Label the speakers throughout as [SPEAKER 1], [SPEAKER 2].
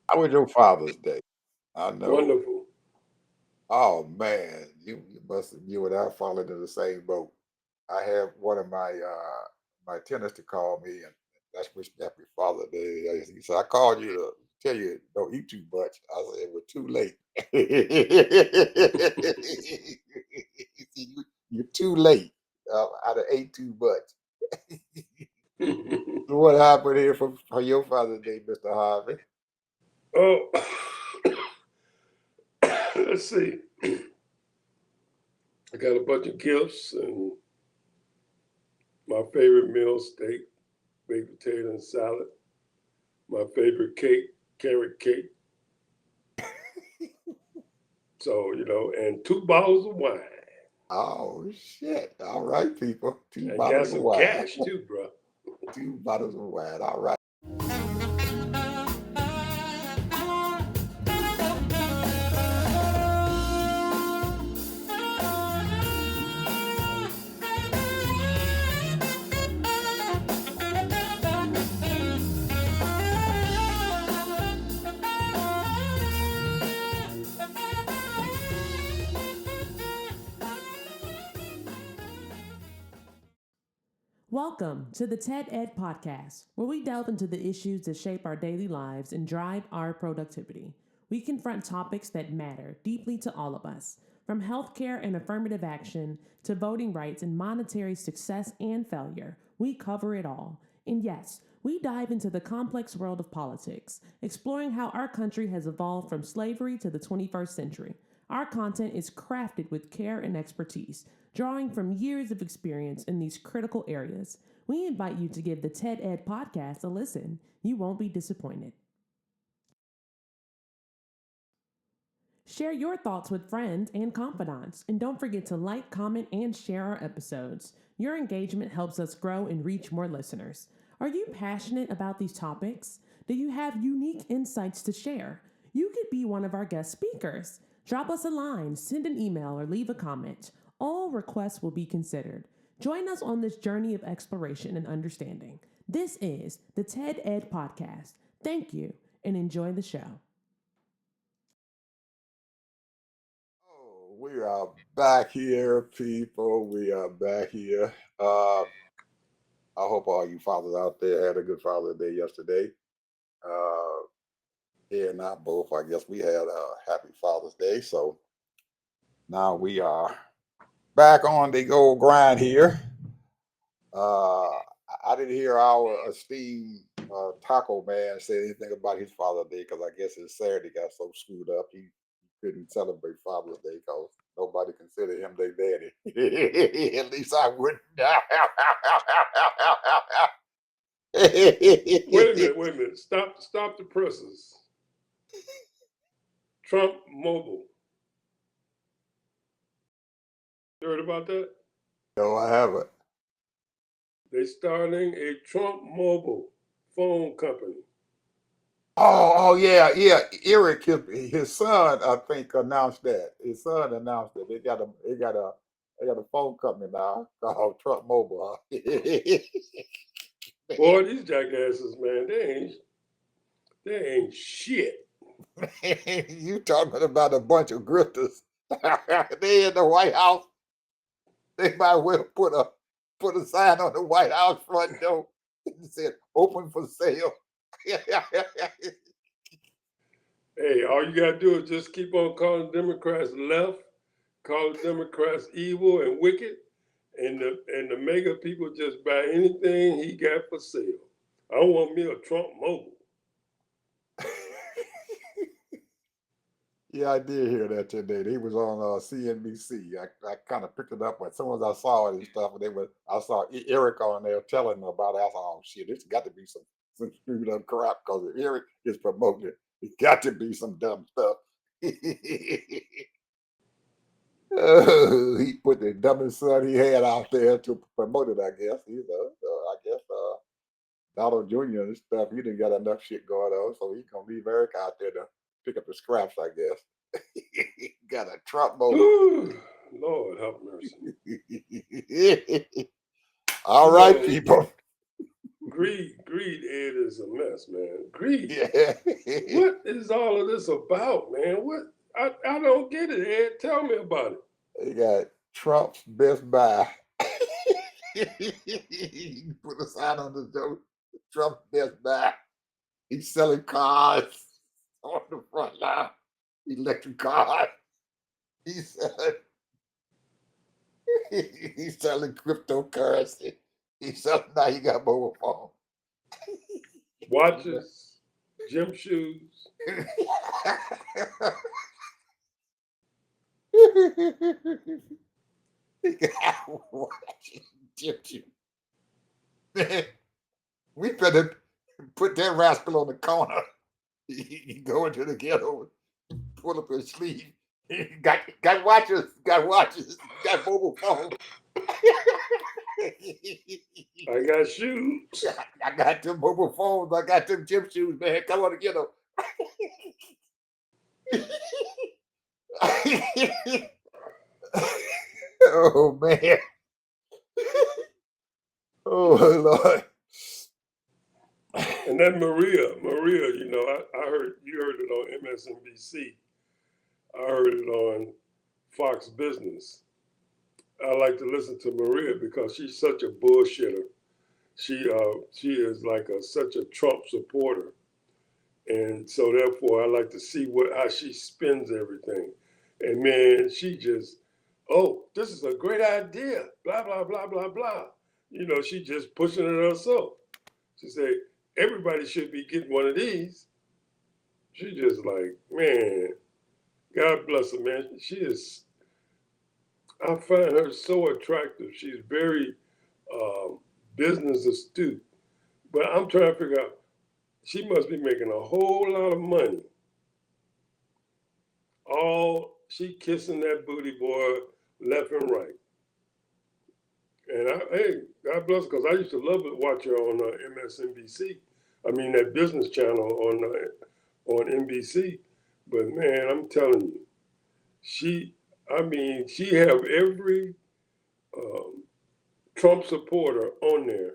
[SPEAKER 1] How was your Father's Day? I know.
[SPEAKER 2] Wonderful.
[SPEAKER 1] Oh man, you must have you and I fallen in the same boat. I had one of my tenants to call me and that's wish me happy Father's Day. He said, I called you to tell you don't eat too much. I said, it was too late. He said, you're too late. I'd have ate too much. So what happened here for your Father's Day, Mr. Harvey?
[SPEAKER 2] Oh, let's see. I got a bunch of gifts and my favorite meal, steak, baked potato, and salad. My favorite cake, carrot cake. So, and 2 bottles of wine.
[SPEAKER 1] Oh shit. All right, people. Two
[SPEAKER 2] And got
[SPEAKER 1] bottles of
[SPEAKER 2] some
[SPEAKER 1] wine.
[SPEAKER 2] cash too, bro.
[SPEAKER 1] Two bottles of wine. All right.
[SPEAKER 3] Welcome to the TED Ed Podcast, where we delve into the issues that shape our daily lives and drive our productivity. We confront topics that matter deeply to all of us, from healthcare and affirmative action to voting rights and monetary success and failure. We cover it all. And yes, we dive into the complex world of politics, exploring how our country has evolved from slavery to the 21st century. Our content is crafted with care and expertise, drawing from years of experience in these critical areas. We invite you to give the TED Ed podcast a listen. You won't be disappointed. Share your thoughts with friends and confidants, and don't forget to like, comment, and share our episodes. Your engagement helps us grow and reach more listeners. Are you passionate about these topics? Do you have unique insights to share? You could be one of our guest speakers. Drop us a line, send an email, or leave a comment. All requests will be considered. Join us on this journey of exploration and understanding. This is the TED Ed Podcast. Thank you, and enjoy the show.
[SPEAKER 1] Oh, we are back here, people. We are back here. I hope all you fathers out there had a good Father's Day yesterday. Uh, here and I both, I guess we had a happy Father's Day. So now we are back on the old grind here. I didn't hear our esteemed Taco Man say anything about his Father's Day because I guess his Saturday got so screwed up he couldn't celebrate Father's Day because nobody considered him their daddy. At least I wouldn't.
[SPEAKER 2] Wait a minute, wait a minute. Stop the presses. Trump Mobile. You heard about that?
[SPEAKER 1] No, I haven't.
[SPEAKER 2] They're starting a Trump Mobile phone company.
[SPEAKER 1] Oh, yeah. Eric, his son, I think, announced that. His son announced that they got a phone company now called Trump Mobile.
[SPEAKER 2] Boy, these jackasses, man, they ain't shit.
[SPEAKER 1] You talking about a bunch of grifters? They in the White House. They might well put a sign on the White House front door that said "Open for sale."
[SPEAKER 2] Hey, all you gotta do is just keep on calling Democrats left, calling Democrats evil and wicked, and the mega people just buy anything he got for sale. I want me a Trump Mobile.
[SPEAKER 1] Yeah, I did hear that today. They was on CNBC. I kind of picked it up, but as soon as I saw it and stuff, I saw Eric on there telling them about it. I thought, oh shit, it's got to be some screwed up crap because if Eric is promoting it, it's got to be some dumb stuff. He put the dumbest son he had out there to promote it. I guess I guess Donald Jr. and stuff. He didn't got enough shit going on, so he's gonna leave Eric out there to pick up the scraps. I guess. Got a Trump mobile.
[SPEAKER 2] Lord have mercy.
[SPEAKER 1] All
[SPEAKER 2] You
[SPEAKER 1] right,
[SPEAKER 2] know,
[SPEAKER 1] people.
[SPEAKER 2] greed greed, Ed, is a mess, man. Greed.
[SPEAKER 1] Yeah.
[SPEAKER 2] What is all of this about, man? What I don't get it, Ed. Tell me about it.
[SPEAKER 1] They got Trump's Best Buy. He put a sign on the door. Trump's Best Buy. He's selling cars on the front line. Electric cars. He's selling, he's selling cryptocurrency. He's selling now he got mobile phone.
[SPEAKER 2] Watches, gym shoes.
[SPEAKER 1] He got watching gypsy. We better put that rascal on the corner. He go into the ghetto, pull up his sleeve. Got watches, got mobile phone.
[SPEAKER 2] I got shoes.
[SPEAKER 1] I got them mobile phones. I got them gym shoes, man. Come on, get them. Oh man. Oh Lord.
[SPEAKER 2] And then Maria, you know, I heard you heard it on MSNBC. I heard it on Fox Business. I like to listen to Maria because she's such a bullshitter. She is like such a Trump supporter, and so therefore I like to see how she spins everything. And man, she just, oh, this is a great idea. Blah blah blah blah blah. You know, she just pushing it herself. She said everybody should be getting one of these. She just like, man, God bless her, man. She is. I find her so attractive. She's very um, business astute. But I'm trying to figure out, she must be making a whole lot of money. All she kissing that booty boy left and right. And hey, God bless her, because I used to love to watch her on MSNBC. I mean that business channel on NBC. But man, I'm telling you, she have every um, Trump supporter on there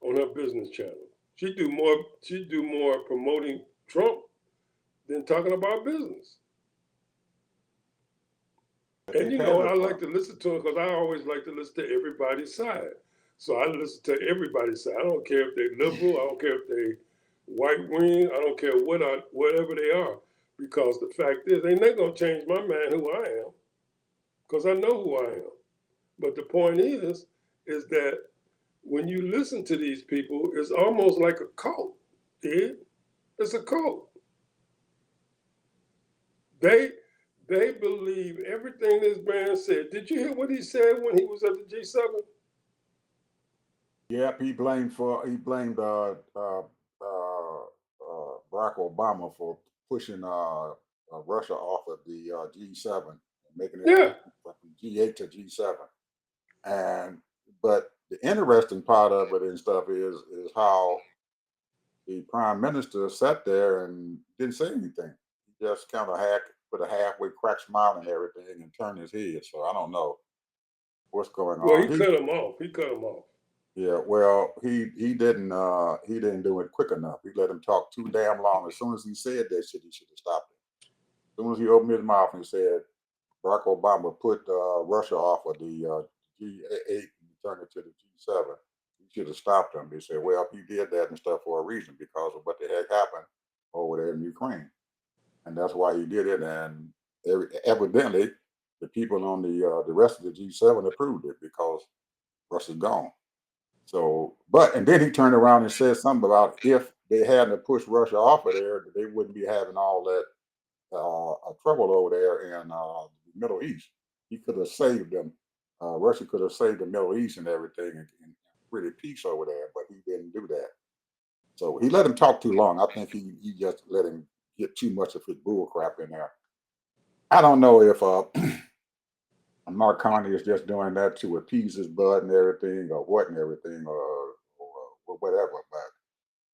[SPEAKER 2] on her business channel. She do more promoting Trump than talking about business. And you know, I like to listen to her because I always like to listen to everybody's side. So I listen to everybody's side. I don't care if they're liberal. I don't care if they white wing. I don't care whatever they are. Because the fact is, ain't that gonna change my mind who I am. Because I know who I am. But the point is that when you listen to these people, it's almost like a cult. Ed. It's a cult. They they believe everything this man said. Did you hear what he said when he was at the G7?
[SPEAKER 1] Yep, he blamed Barack Obama for pushing Russia off of the G7, making it
[SPEAKER 2] Yeah.
[SPEAKER 1] from G8 to G7. And but the interesting part of it and stuff is how the prime minister sat there and didn't say anything. He just kind of put a halfway crack smile and everything and turned his head. So I don't know what's going
[SPEAKER 2] Well,
[SPEAKER 1] on.
[SPEAKER 2] he cut him off. He cut him off.
[SPEAKER 1] Yeah, well, he didn't do it quick enough. He let him talk too damn long. As soon as he said that shit, he should have stopped it. As soon as he opened his mouth and said Barack Obama put Russia off of the G8 and turned it to the G7, he should have stopped him. They said, well, he did that and stuff for a reason because of what the heck happened over there in Ukraine, and that's why he did it. And evidently, the people on the rest of the G7 approved it because Russia's gone. So, and then he turned around and said something about if they hadn't pushed Russia off of there, they wouldn't be having all that trouble over there in the Middle East. He could have saved them. Russia could have saved the Middle East and everything and pretty peace over there, but he didn't do that. So he let him talk too long. I think he just let him get too much of his bull crap in there. I don't know if Mark Carney is just doing that to appease his bud and everything, or what and everything, or whatever. But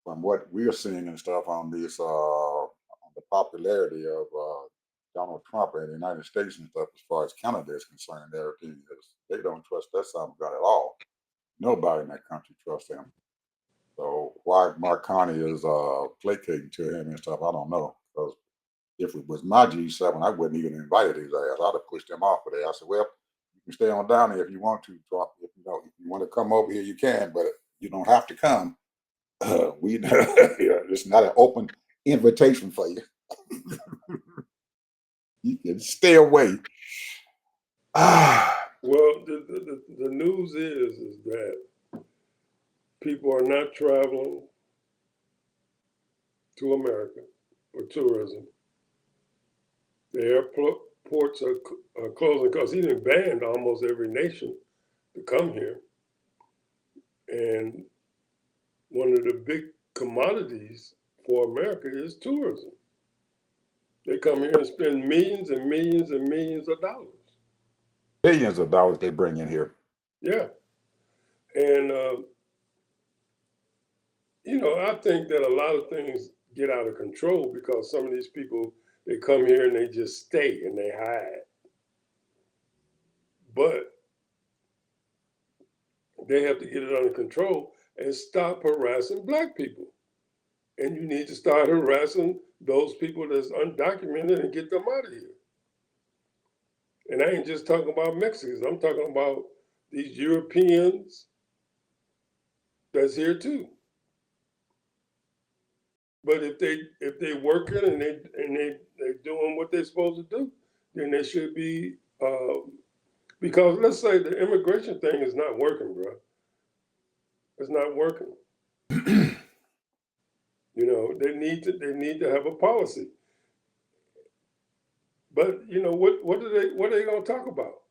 [SPEAKER 1] from what we're seeing and stuff on this, on the popularity of Donald Trump in the United States and stuff, as far as Canada is concerned, everything they don't trust that son of God at all. Nobody in that country trusts him. So why Marconi is placating to him and stuff. I don't know. Because if it was my G7, I wouldn't even invited his ass. I'd have pushed him off of there. I said, well, you can stay on down here if you want to. Drop if you want to come over here, you can, but you don't have to come. We it's not an open invitation for you. You can stay away.
[SPEAKER 2] Well, the news is that people are not traveling to America for tourism. The airports are closing because he done banned almost every nation to come here. And one of the big commodities for America is tourism. They come here and spend millions and millions and millions of dollars.
[SPEAKER 1] Billions of dollars they bring in here.
[SPEAKER 2] Yeah. And, I think that a lot of things get out of control because some of these people, they come here and they just stay and they hide. But they have to get it under control and stop harassing Black people. And you need to start harassing those people that's undocumented and get them out of here. And I ain't just talking about Mexicans. I'm talking about these Europeans that's here too. But if they working and they doing what they're supposed to do, then they should be because let's say the immigration thing is not working, bro. It's not working. They need to have a policy. But what are they gonna talk about?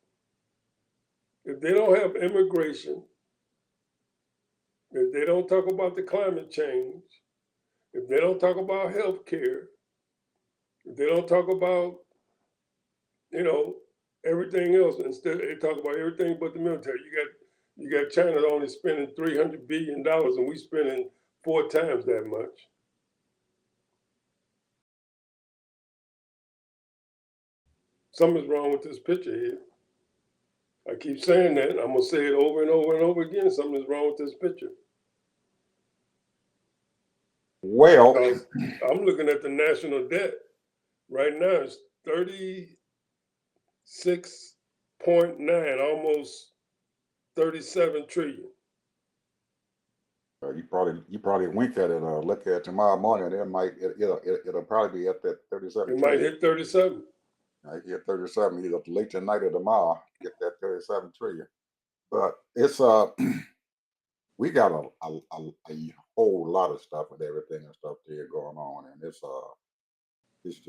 [SPEAKER 2] If they don't have immigration, if they don't talk about the climate change, if they don't talk about health care, if they don't talk about, everything else, instead they talk about everything but the military. You got China only spending $300 billion and we spending 4 times that much. Something's wrong with this picture here. I keep saying that. I'm gonna say it over and over and over again. Something's wrong with this picture.
[SPEAKER 1] Well,
[SPEAKER 2] Because I'm looking at the national debt right now. It's 36.9, almost 37 trillion.
[SPEAKER 1] you probably wink at it or look at it tomorrow morning. It'll probably be at that 37.
[SPEAKER 2] It might hit 37.
[SPEAKER 1] Get 37 either late tonight or tomorrow. Get that 37 trillion. But it's we got a whole lot of stuff with everything and stuff there going on, and it's just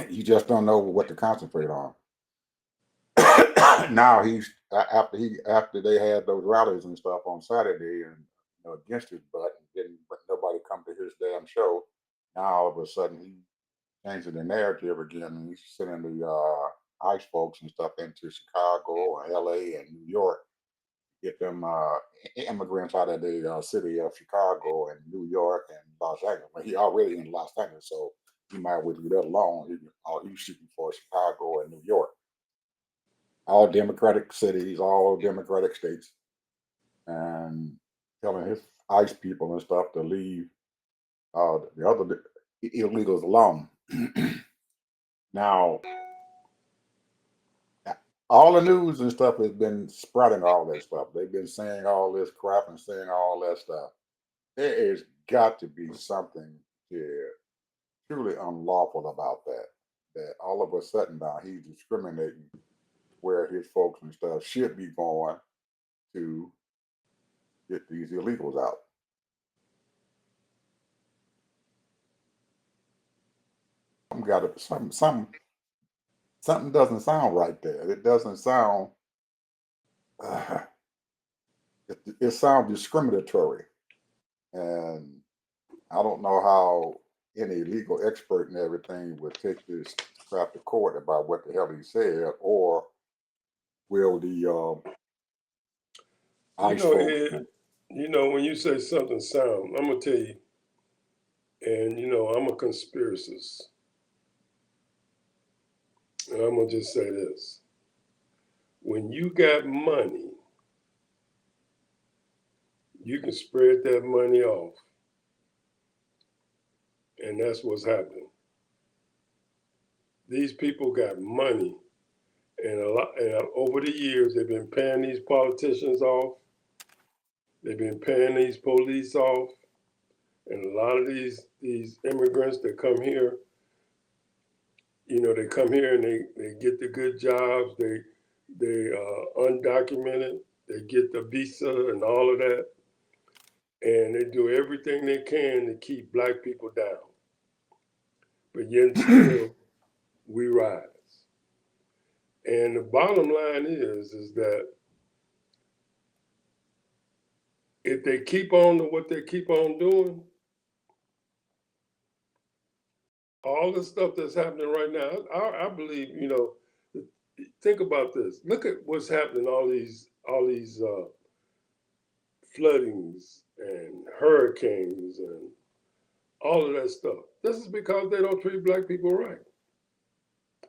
[SPEAKER 1] you just don't know what to concentrate on. Now after they had those rallies and stuff on Saturday and against his butt and didn't but nobody come to his damn show. Now all of a sudden he changing the narrative again and he's sending the ICE folks and stuff into Chicago or LA and New York, get them immigrants out of the city of Chicago and New York and Los Angeles. Well, he already in Los Angeles, so he might well leave that alone. He's shooting for Chicago and New York. All Democratic cities, all Democratic states, and telling his ICE people and stuff to leave the other illegals alone. Now, all the news and stuff has been sprouting all that stuff. They've been saying all this crap and saying all that stuff. There has got to be something here truly unlawful about that. That all of a sudden now he's discriminating where his folks and stuff should be going to get these illegals out. Something doesn't sound right there. It doesn't sound. Uh, it sounds discriminatory, and I don't know how any legal expert and everything would take this crap to court about what the hell he said, or will the ICE folks?
[SPEAKER 2] Ed, when you say something sound, I'm gonna tell you, and I'm a conspiracist. And I'm gonna just say this. When you got money you can spread that money off. And that's what's happening. These people got money, and over the years they've been paying these politicians off. They've been paying these police off, and a lot of these immigrants that come here, they come here and they get the good jobs. They undocumented. They get the visa and all of that, and they do everything they can to keep black people down. But yet still, we rise. And the bottom line is that if they keep on to what they keep on doing, all the stuff that's happening right now, I believe, think about this. Look at what's happening, all these floodings and hurricanes and all of that stuff. This is because they don't treat black people right.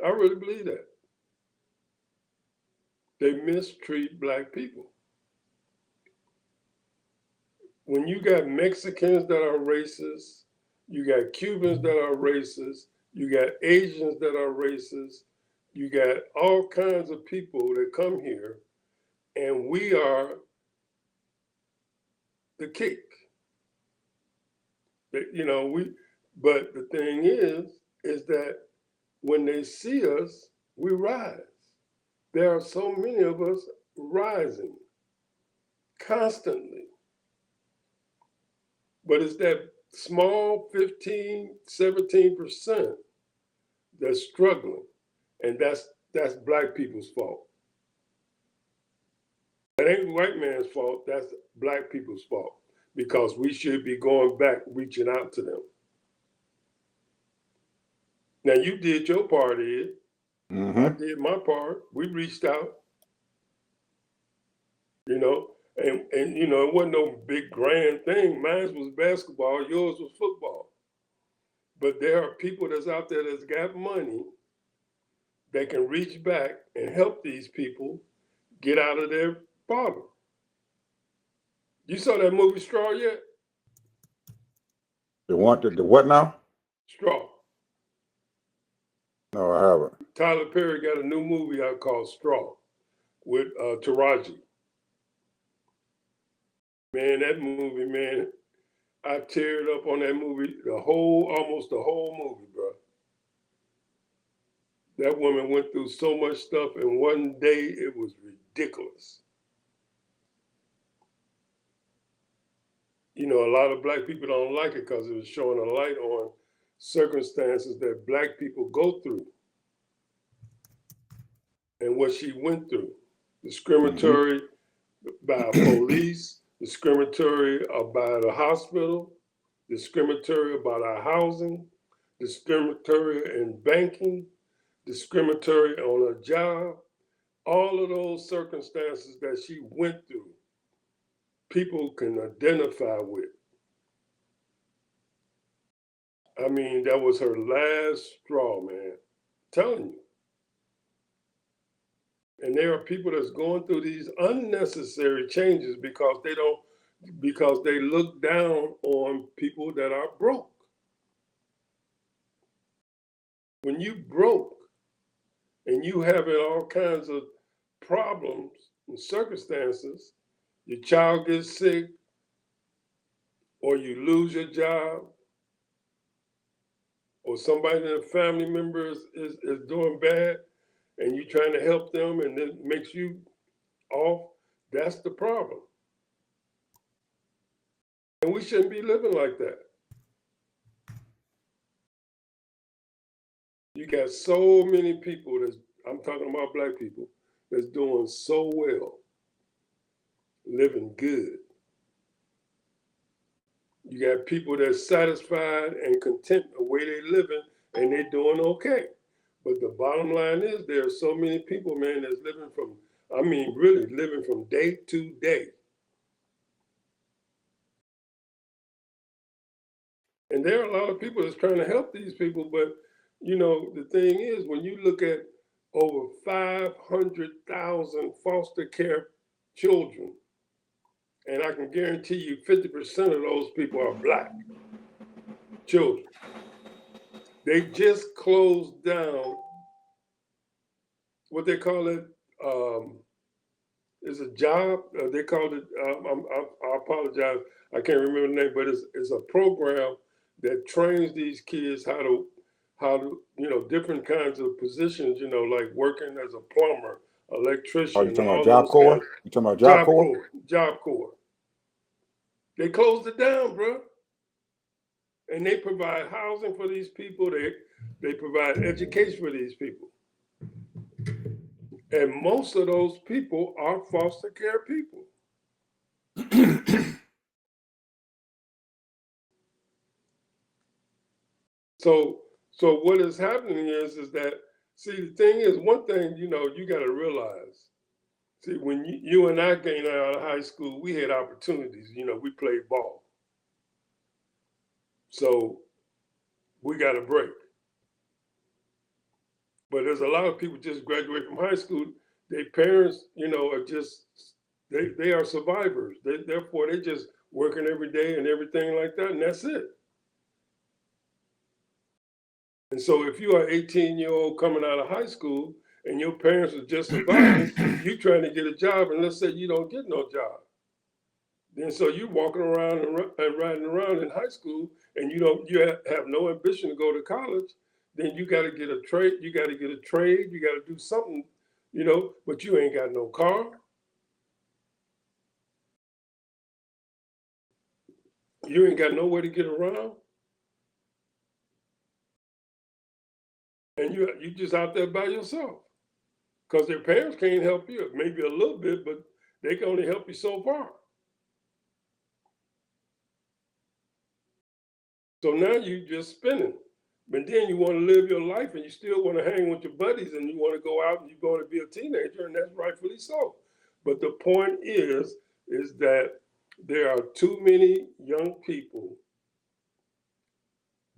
[SPEAKER 2] I really believe that. They mistreat black people. When you got Mexicans that are racist, you got Cubans that are racist, you got Asians that are racist, you got all kinds of people that come here, and we are the cake. But the thing is that when they see us, we rise. There are so many of us rising constantly. But it's that small 15, 17% that's struggling. And that's black people's fault. That ain't white man's fault, that's black people's fault. Because we should be going back, reaching out to them. Now you did your part, Ed. I did my part. We reached out. And it wasn't no big grand thing. Mine was basketball, yours was football. But there are people that's out there that's got money that can reach back and help these people get out of their problem. You saw that movie Straw yet?
[SPEAKER 1] The what now?
[SPEAKER 2] Straw.
[SPEAKER 1] No, I haven't.
[SPEAKER 2] Tyler Perry got a new movie out called Straw with Taraji. Man, that movie, man, I teared up on that movie, almost the whole movie, bro. That woman went through so much stuff in one day, it was ridiculous. A lot of black people don't like it because it was showing a light on circumstances that black people go through and what she went through. Discriminatory by police, discriminatory about the hospital, discriminatory about our housing, discriminatory in banking, discriminatory on a job. All of those circumstances that she went through, people can identify with. I mean, that was her last straw, man. I'm telling you. And there are people that's going through these unnecessary changes because they look down on people that are broke. When you broke and you having all kinds of problems and circumstances, your child gets sick or you lose your job or somebody in the family member is doing bad and you're trying to help them and it makes you off, that's the problem. And we shouldn't be living like that. You got so many people I'm talking about black people, that's doing so well, living good. You got people that's satisfied and content the way they're living and they're doing okay. But the bottom line is there are so many people, man, that's really living from day to day. And there are a lot of people that's trying to help these people, but the thing is, when you look at over 500,000 foster care children and I can guarantee you 50% of those people are black children. They just closed down what they call it is a job. They called it. I apologize. I can't remember the name, but it's a program that trains these kids how to different kinds of positions. Like working as a plumber,
[SPEAKER 1] Are you
[SPEAKER 2] electrician,
[SPEAKER 1] talking about
[SPEAKER 2] all
[SPEAKER 1] Job
[SPEAKER 2] those
[SPEAKER 1] Corps?
[SPEAKER 2] kinds.
[SPEAKER 1] You talking about Job Corps?
[SPEAKER 2] Job Corps. They closed it down, bro. And they provide housing for these people. They provide education for these people. And most of those people are foster care people. So what is happening is that, see, the thing is, one thing, you got to realize, see, when you and I came out of high school, we had opportunities. We played ball. So we got a break. But there's a lot of people just graduate from high school. Their parents, are just, they are survivors. Therefore, they're just working every day and everything like that, and that's it. And so if you are an 18-year-old coming out of high school and your parents are just surviving, you trying to get a job, and let's say you don't get no job. Then so you walking around and riding around in high school, and you have no ambition to go to college. Then you got to get a trade. You got to get a trade. You got to do something, but you ain't got no car. You ain't got nowhere to get around. And you just out there by yourself. Because their parents can't help you. Maybe a little bit, but they can only help you so far. So now you just spinning. But then you want to live your life and you still want to hang with your buddies and you want to go out and you're going to be a teenager, and that's rightfully so. But the point is that there are too many young people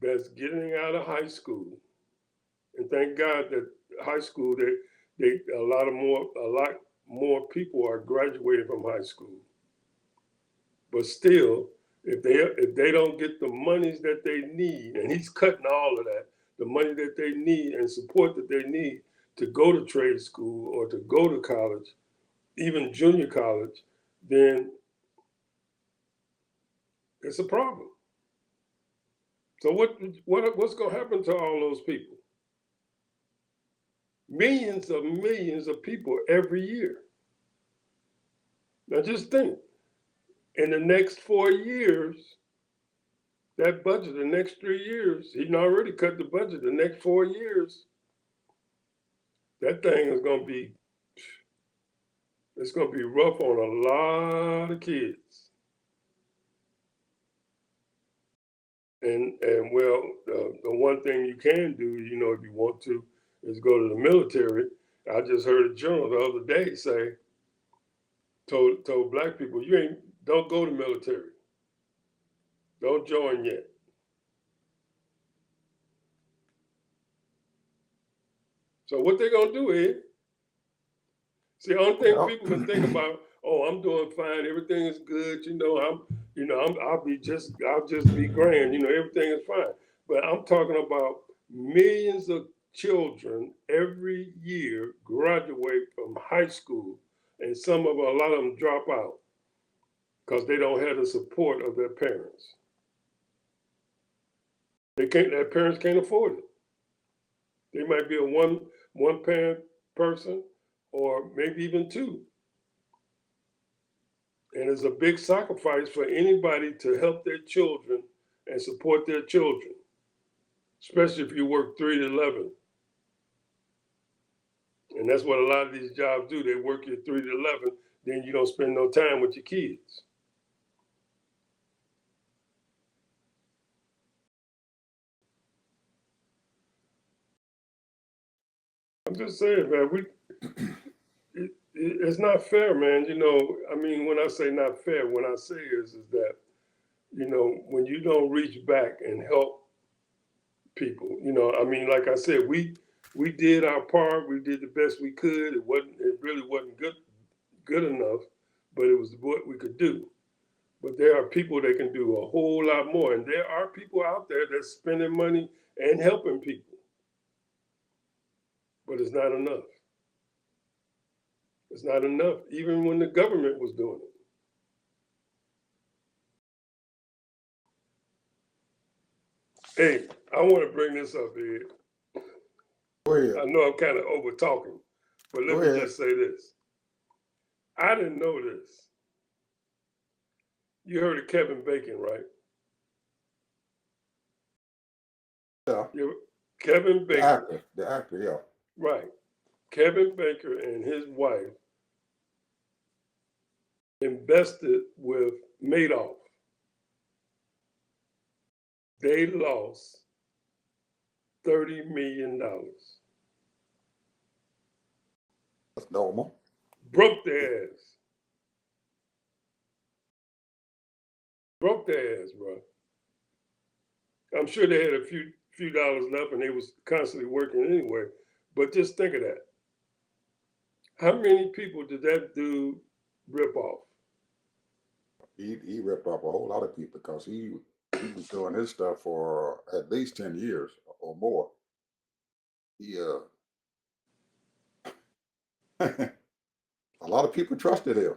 [SPEAKER 2] that's getting out of high school. And thank God that high school, a lot more people are graduating from high school. But still, if they don't get the monies that they need, and he's cutting all of that, the money that they need and support that they need to go to trade school or to go to college, even junior college, then it's a problem. So what's going to happen to all those people? Millions of people every year. Now just think, in the next 4 years, that budget, the next 3 years, he already cut the budget. The next 4 years, that thing is going to be, it's going to be rough on a lot of kids. And well, the one thing you can do, if you want to, is go to the military. I just heard a general the other day told black people, don't go to military. Don't join yet. So what they gonna do is, see, the only thing people can think about, oh, I'm doing fine, everything is good, I'll just be grand, everything is fine. But I'm talking about millions of children every year graduate from high school, and a lot of them drop out because they don't have the support of their parents. Their parents can't afford it. They might be a one parent person, or maybe even two. And it's a big sacrifice for anybody to help their children and support their children, especially if you work 3 to 11. And that's what a lot of these jobs do. They work you 3 to 11, then you don't spend no time with your kids. I'm just saying, man, it's not fair, man. When I say not fair, what I say is that, when you don't reach back and help people, like I said, we did our part. We did the best we could. It really wasn't good enough, but it was what we could do. But there are people that can do a whole lot more. And there are people out there that's spending money and helping people. But it's not enough. It's not enough, even when the government was doing it. Hey, I want to bring this up here.
[SPEAKER 1] Go ahead.
[SPEAKER 2] I know I'm kind of over talking, but let
[SPEAKER 1] Go
[SPEAKER 2] me
[SPEAKER 1] ahead.
[SPEAKER 2] just say this. I didn't know this. You heard of Kevin Bacon, right?
[SPEAKER 1] Yeah.
[SPEAKER 2] Kevin Bacon.
[SPEAKER 1] The actor, yeah.
[SPEAKER 2] Right. Kevin Bacon and his wife invested with Madoff. They lost $30 million.
[SPEAKER 1] That's normal.
[SPEAKER 2] Broke their ass. Broke their ass, bro. I'm sure they had a few dollars left and they was constantly working anyway. But just think of that. How many people did that dude rip off?
[SPEAKER 1] He ripped off a whole lot of people because he was doing his stuff for at least 10 years or more. He a lot of people trusted him.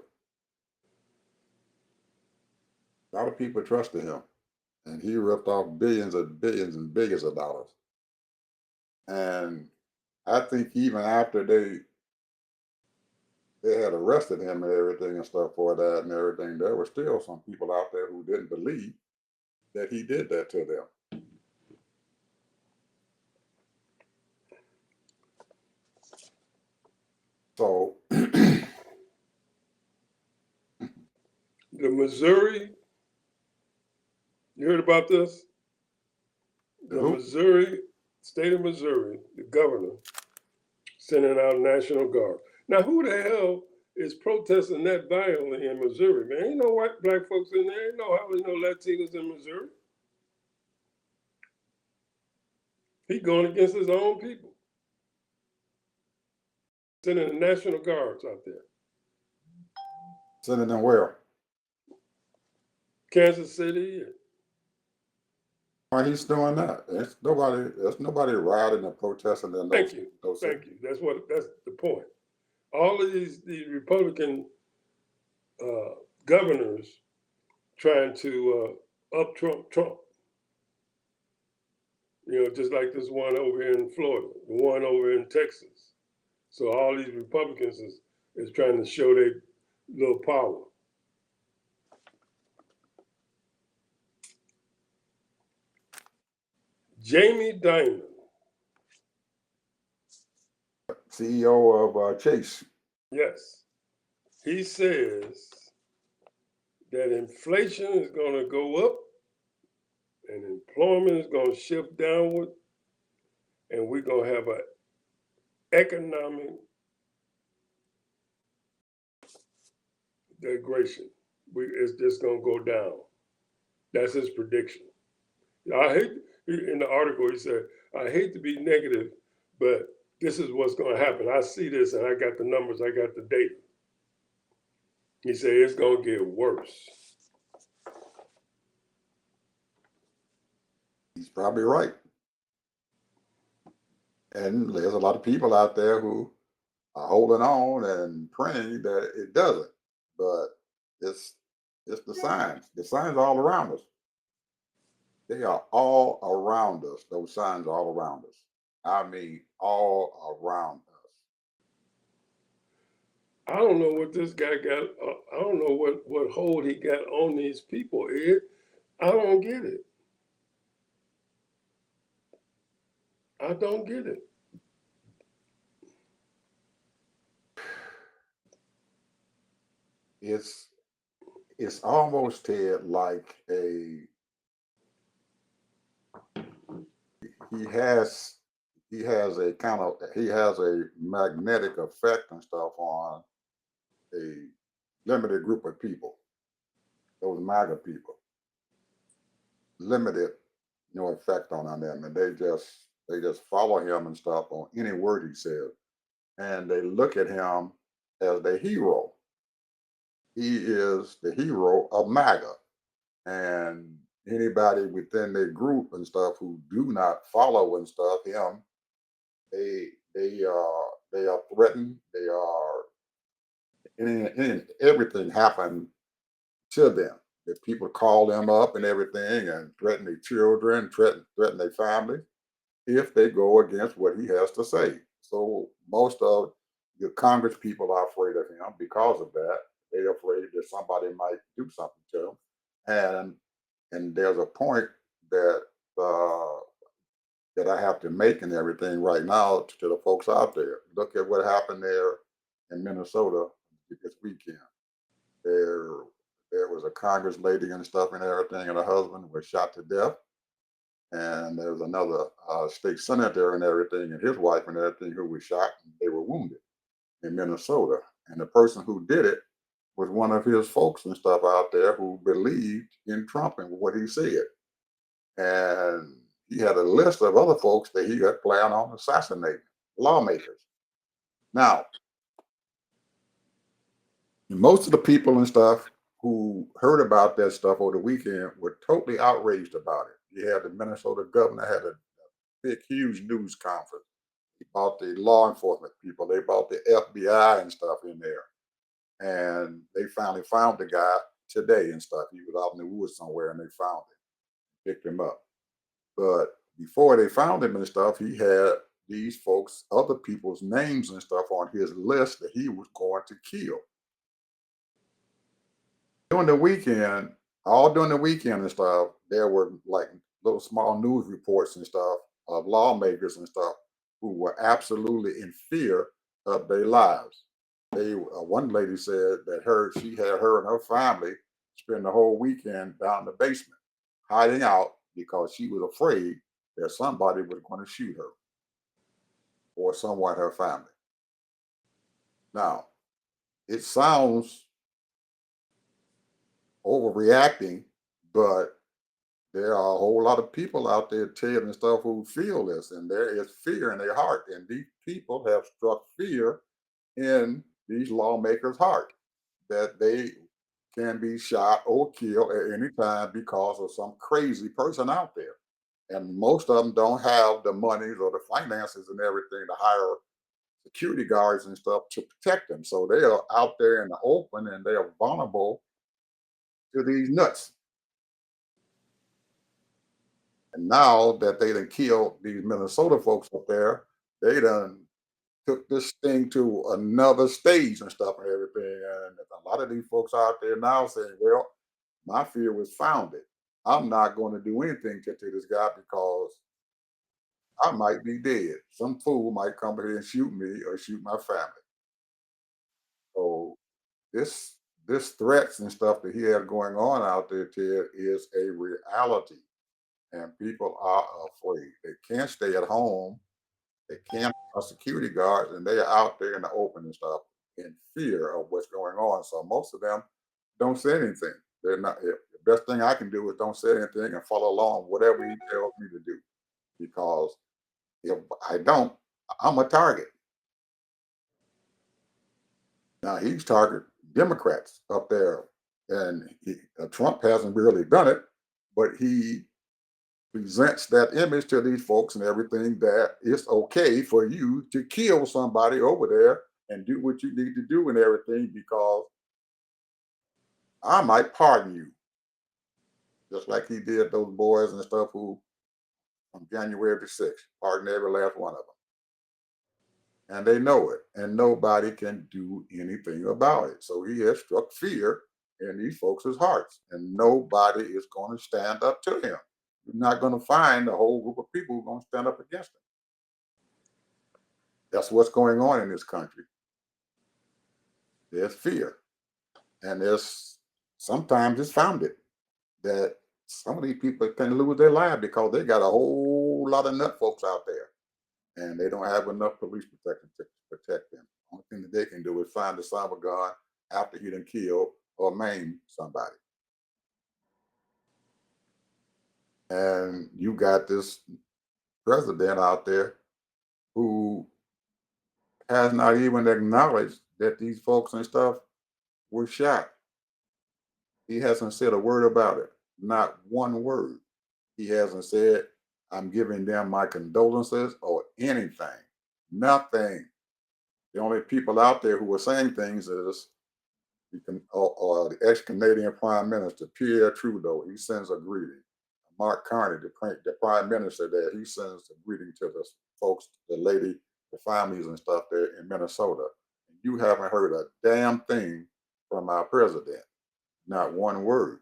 [SPEAKER 1] A lot of people trusted him. And he ripped off billions and billions and billions of dollars. And I think even after they had arrested him and everything and stuff for that and everything, there were still some people out there who didn't believe that he did that to them. So
[SPEAKER 2] The Missouri, you heard about this? The Missouri, state of Missouri, the governor sending out National Guard. Now, who the hell is protesting that violently in Missouri, man? Ain't no white black folks in there. Ain't no hardly no Latinos in Missouri. He going against his own people. Sending the National Guards out there.
[SPEAKER 1] sending them where?
[SPEAKER 2] Kansas City.
[SPEAKER 1] Why he's doing that? There's nobody rioting and protesting in
[SPEAKER 2] Thank
[SPEAKER 1] those.
[SPEAKER 2] you.
[SPEAKER 1] Those
[SPEAKER 2] Thank you. That's the point. All of these Republican governors trying to up Trump. You know, just like this one over here in Florida, the one over in Texas. So all these Republicans is trying to show their little power. Jamie Dimon,
[SPEAKER 1] CEO of Chase.
[SPEAKER 2] yes, he says that inflation is going to go up and employment is going to shift downward, and we're going to have an economic degradation. It's just going to go down. That's his prediction. I hate, in the article, he said, I hate to be negative, but this is what's going to happen. I see this and I got the numbers, I got the data. He said it's going to get worse.
[SPEAKER 1] He's probably right. And there's a lot of people out there who are holding on and praying that it doesn't. But it's the signs. The signs are all around us. They are all around us. Those signs are all around us. I mean, all around us.
[SPEAKER 2] I don't know what this guy got. I don't know what hold he got on these people, Ed. I don't get it. I don't get it.
[SPEAKER 1] It's almost, Ted, like he has he has a magnetic effect and stuff on a limited group of people. Those MAGA people. Limited, effect on them, and they just follow him and stuff on any word he says, and they look at him as their hero. He is the hero of MAGA. And anybody within their group and stuff who do not follow and stuff him, they are threatened. They are and everything happened to them. That people call them up and everything and threaten their children, threaten their family if they go against what he has to say. So most of the Congress people are afraid of him because of that. They're afraid that somebody might do something to him, and there's a point that uh, that I have to make and everything right now to the folks out there. Look at what happened there in Minnesota this weekend. There, there was a Congress lady and stuff and everything, and her husband was shot to death. And there was another state senator and everything, and his wife and everything, who was shot, and they were wounded in Minnesota. And the person who did it was one of his folks and stuff out there who believed in Trump and what he said. And he had a list of other folks that he had planned on assassinating, lawmakers. Now, most of the people and stuff who heard about that stuff over the weekend were totally outraged about it. You had the Minnesota governor had a big, huge news conference. He brought the law enforcement people. They brought the FBI and stuff in there, and they finally found the guy today and stuff. He was out in the woods somewhere, and they found him, picked him up. But before they found him and stuff, he had these folks, other people's names and stuff on his list that he was going to kill. During the weekend, all during the weekend and stuff, there were like little small news reports and stuff of lawmakers and stuff who were absolutely in fear of their lives. One lady said that she had her and her family spend the whole weekend down in the basement, hiding out because she was afraid that somebody was going to shoot her or someone in her family. Now, it sounds overreacting, but there are a whole lot of people out there, Ted and stuff, who feel this, and there is fear in their heart. And these people have struck fear in these lawmakers' heart that they can be shot or killed at any time because of some crazy person out there. And most of them don't have the monies or the finances and everything to hire security guards and stuff to protect them. So they are out there in the open and they are vulnerable to these nuts. And now that they done killed these Minnesota folks up there, they done took this thing to another stage and stuff and everything. And a lot of these folks out there now saying, well, my fear was founded. I'm not going to do anything to this guy because I might be dead. Some fool might come here and shoot me or shoot my family. So this this threats and stuff that he had going on out there, Ted, is a reality. And people are afraid. They can't stay at home. They can't have security guards, and they are out there in the open and stuff in fear of what's going on. So most of them don't say anything. They're not. The best thing I can do is don't say anything and follow along whatever he tells me to do, because if I don't, I'm a target. Now he's target Democrats up there, and Trump hasn't really done it, but he presents that image to these folks and everything that it's okay for you to kill somebody over there and do what you need to do and everything because I might pardon you, just like he did those boys and stuff who on January the 6th, pardoned every last one of them. And they know it, and nobody can do anything about it. So he has struck fear in these folks' hearts, and nobody is going to stand up to him. You're not going to find a whole group of people who are going to stand up against him. That's what's going on in this country. There's fear, and there's sometimes it's founded that some of these people can lose their lives because they got a whole lot of nut folks out there, and they don't have enough police protection to protect them. Only thing that they can do is find the son of a gun after he done killed or maimed somebody. And you got this president out there who has not even acknowledged that these folks and stuff were shot. He hasn't said a word about it. Not one word. He hasn't said, I'm giving them my condolences or anything. Nothing. The only people out there who are saying things is or the ex-Canadian Prime Minister Pierre Trudeau. He sends a greeting. Mark Carney, the Prime Minister there, he sends a greeting to the folks, the lady, the families and stuff there in Minnesota. You haven't heard a damn thing from our president. Not one word.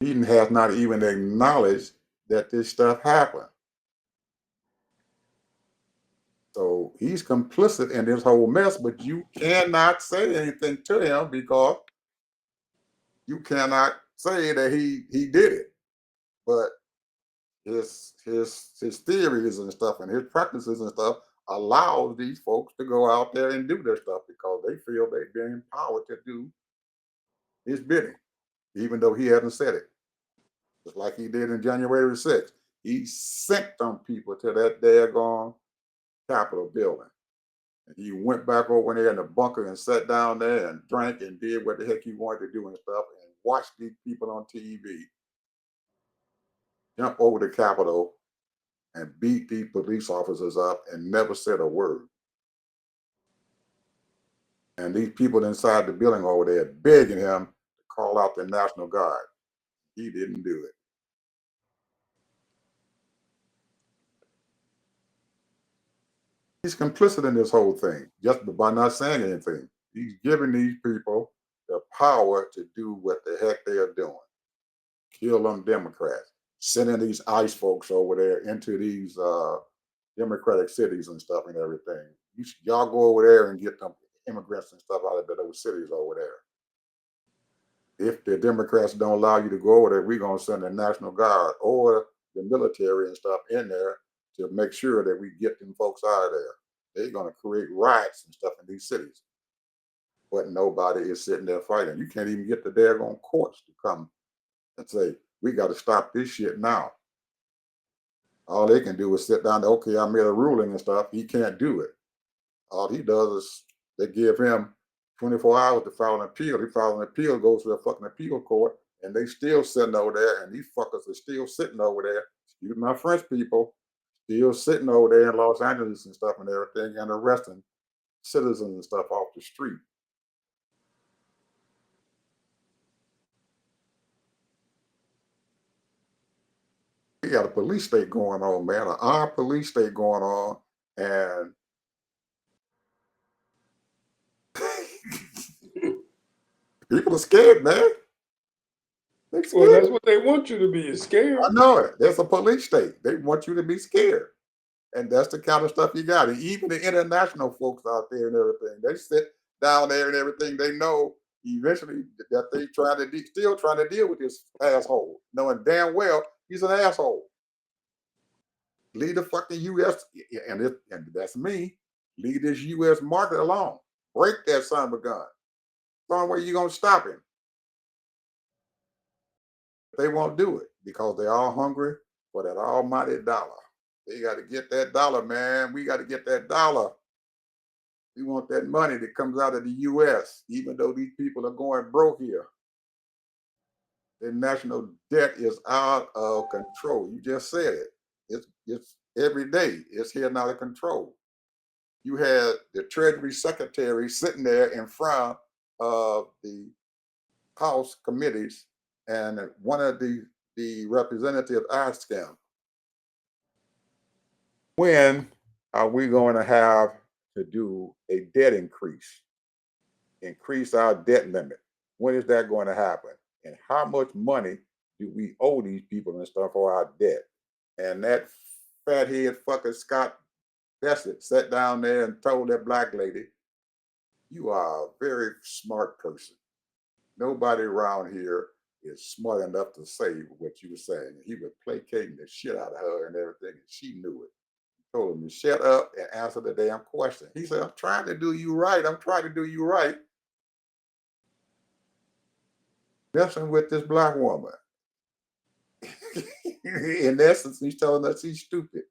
[SPEAKER 1] He has not even acknowledged that this stuff happened. So he's complicit in this whole mess, but you cannot say anything to him because you cannot say that he did it. But his theories and stuff and his practices and stuff allows these folks to go out there and do their stuff because they feel they've been empowered to do his bidding, even though he hasn't said it. Just like he did in January 6th. He sent them people to that daggone Capitol building. And he went back over there in the bunker and sat down there and drank and did what the heck he wanted to do and stuff and watched these people on TV jump over the Capitol and beat these police officers up and never said a word. And these people inside the building over there begging him to call out the National Guard. He didn't do it. He's complicit in this whole thing just by not saying anything. He's giving these people the power to do what the heck they are doing. Kill them Democrats. Sending these ICE folks over there into these Democratic cities and stuff and everything. Y'all go over there and get them immigrants and stuff out of those cities over there. If the Democrats don't allow you to go over there, we're going to send the National Guard or the military and stuff in there to make sure that we get them folks out of there. They're going to create riots and stuff in these cities. But nobody is sitting there fighting. You can't even get the daggone courts to come and say, we got to stop this shit now. All they can do is sit down, okay, I made a ruling and stuff. He can't do it. All he does is they give him 24 hours to file an appeal. He files an appeal, goes to the fucking appeal court, and they still sitting over there, and these fuckers are still sitting over there. Excuse my French people, still sitting over there in Los Angeles and stuff and everything, and arresting citizens and stuff off the street. We got a police state going on, man, an armed police state going on, and people are scared, man. They're
[SPEAKER 2] Well,
[SPEAKER 1] scared.
[SPEAKER 2] that's what they want you to be, is scared.
[SPEAKER 1] I know it. That's a police state. They want you to be scared. And that's the kind of stuff you got. And even the international folks out there and everything, they sit down there and everything. They know eventually that they still trying to deal with this asshole, knowing damn well he's an asshole. Leave the fucking U.S. and that's me. Leave this U.S. market alone. Break that son of a gun. The only way you gonna stop him. They won't do it because they're all hungry for that almighty dollar. They got to get that dollar, man. We got to get that dollar. We want that money that comes out of the U.S., even though these people are going broke here. The national debt is out of control. You just said it. It's every day. It's here out of control. You had the Treasury Secretary sitting there in front of the House committees, and one of the representatives asked him, when are we going to have to do a debt increase our debt limit? When is that going to happen? And how much money do we owe these people and stuff for our debt? And that fathead fucker Scott Bassett sat down there and told that black lady, you are a very smart person. Nobody around here is smart enough to say what you were saying. He was placating the shit out of her and everything, and she knew it. Told him to shut up and answer the damn question. He said, I'm trying to do you right. I'm trying to do you right. Messing with this black woman. In essence, he's telling us he's stupid.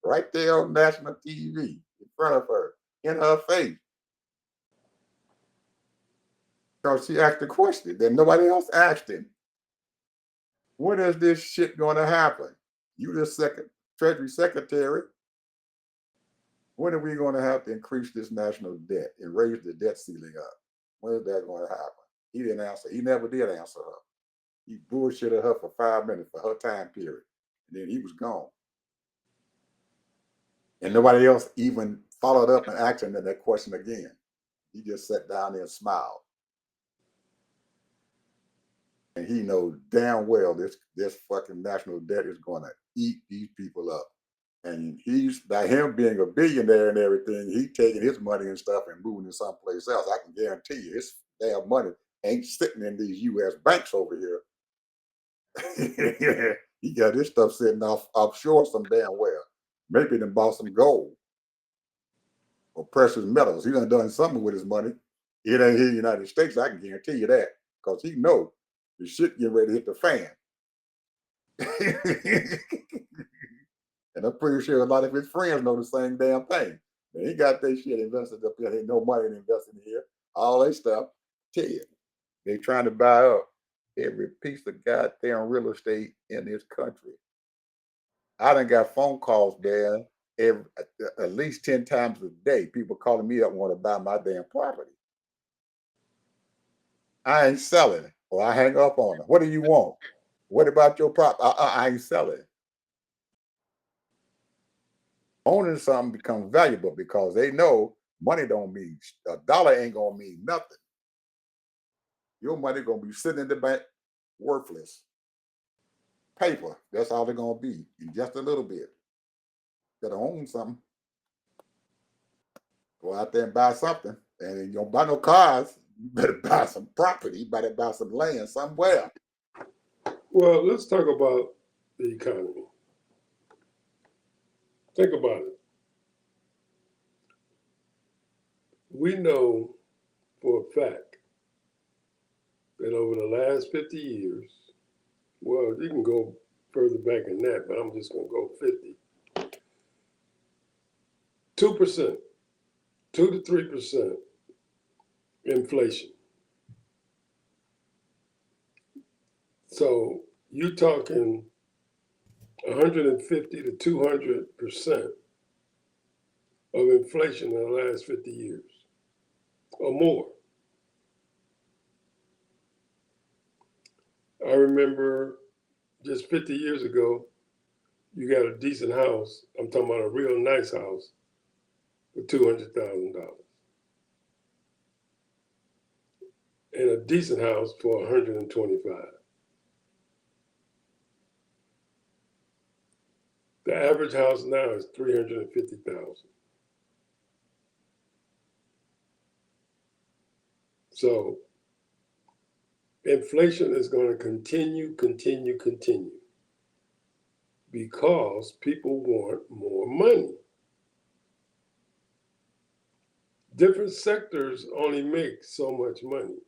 [SPEAKER 1] Right there on national TV in front of her, in her face. Because she asked the question that nobody else asked him. When is this shit going to happen? You the second Treasury Secretary. When are we going to have to increase this national debt and raise the debt ceiling up? When is that going to happen? He didn't answer. He never did answer her. He bullshitted her for 5 minutes for her time period. And then he was gone. And nobody else even followed up and asked him that question again. He just sat down there and smiled. And he knows damn well this fucking national debt is going to eat these people up. And he's, by him being a billionaire and everything, he taking his money and stuff and moving to someplace else. I can guarantee you his damn money ain't sitting in these U.S. banks over here. He got his stuff sitting offshore some damn well. Maybe he done bought some gold or precious metals. He done something with his money. It ain't here in the United States, I can guarantee you that. Because he know the shit getting ready to hit the fan. And I'm pretty sure a lot of his friends know the same damn thing. He got their shit invested up here. Ain't no money invested here. All their stuff, tell you, they trying to buy up every piece of goddamn real estate in this country. I done got phone calls, man, at least 10 times a day. People calling me up want to buy my damn property. I ain't selling, or I hang up on them. What do you want? What about your property? I ain't selling. Owning something becomes valuable because they know money don't mean, a dollar ain't gonna mean nothing. Your money gonna be sitting in the bank worthless. Paper, that's all they're gonna be in just a little bit. Gotta own something. Go out there and buy something. And you don't buy no cars, you better buy some property, you better buy some land somewhere.
[SPEAKER 2] Well, let's talk about the economy. Think about it. We know for a fact that over the last 50 years, well, you can go further back than that, but I'm just going to go 50. 2%, 2 to 3% inflation. So you're talking 150 to 200% of inflation in the last 50 years or more. I remember just 50 years ago, you got a decent house. I'm talking about a real nice house for $200,000. And a decent house for $125,000. The average house now is $350,000. So inflation is going to continue because people want more money. Different sectors only make so much money.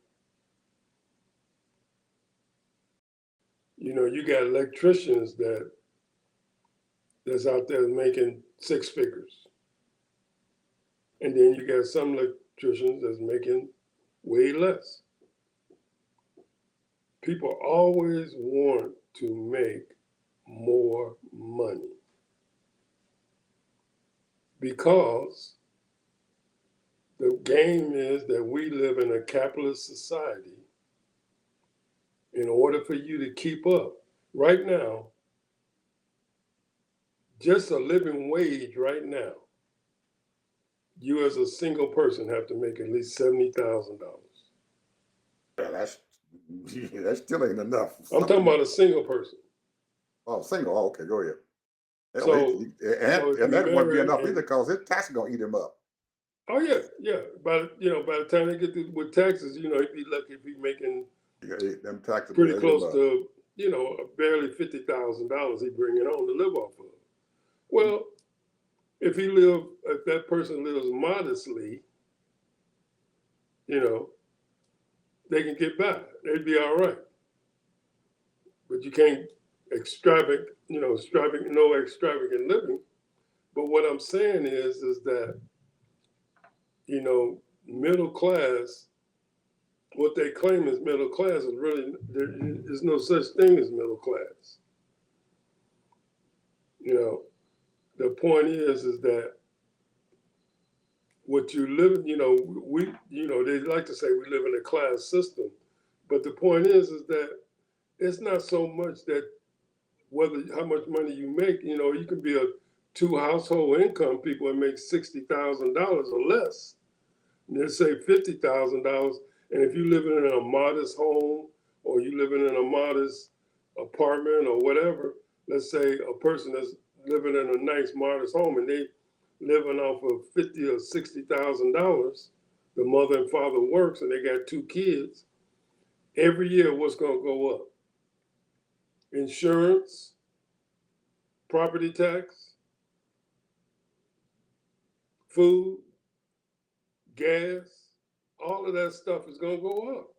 [SPEAKER 2] You know, you got electricians that's out there making 6 figures. And then you got some electricians that's making way less. People always want to make more money because the game is that we live in a capitalist society. In order for you to keep up, right now, just a living wage right now, you as a single person have to make at least $70,000.
[SPEAKER 1] Yeah, that still ain't enough.
[SPEAKER 2] I'm talking about a single person.
[SPEAKER 1] Oh, single. Oh, okay, go ahead.
[SPEAKER 2] So
[SPEAKER 1] And that wouldn't be enough either
[SPEAKER 2] and,
[SPEAKER 1] because his tax is gonna eat him up.
[SPEAKER 2] oh yeah. But by the time they get to with taxes, he'd be lucky if he's making
[SPEAKER 1] Them taxes
[SPEAKER 2] pretty
[SPEAKER 1] will eat him
[SPEAKER 2] close
[SPEAKER 1] up.
[SPEAKER 2] to barely $50,000 he bringing on to live off of. Well, if that person lives modestly, they can get by. They'd be all right. But you can't no extravagant living. But what I'm saying is that, middle class what they claim is middle class is really, there is no such thing as middle class. You know, the point is that what you live, they like to say we live in a class system, but the point is that it's not so much that whether how much money you make. You can be a two household income people and make $60,000 or less. And they say $50,000, and if you living in a modest home or you living in a modest apartment or whatever, let's say a person that's living in a nice modest home and they living off of $50,000 or $60,000, the mother and father works and they got two kids. Every year, what's going to go up? Insurance, property tax, food, gas, all of that stuff is going to go up.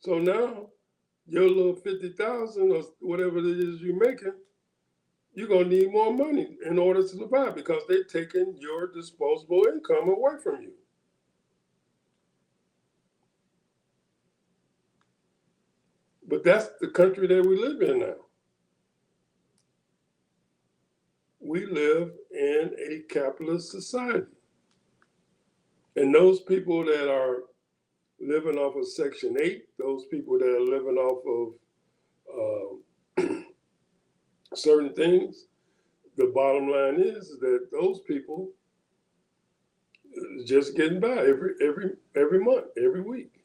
[SPEAKER 2] So now your little 50,000 or whatever it is you're making, you're gonna need more money in order to survive because they're taking your disposable income away from you. But that's the country that we live in now. We live in a capitalist society. And those people that are living off of Section 8, those people that are living off of certain things, the bottom line is that those people just getting by every month, every week.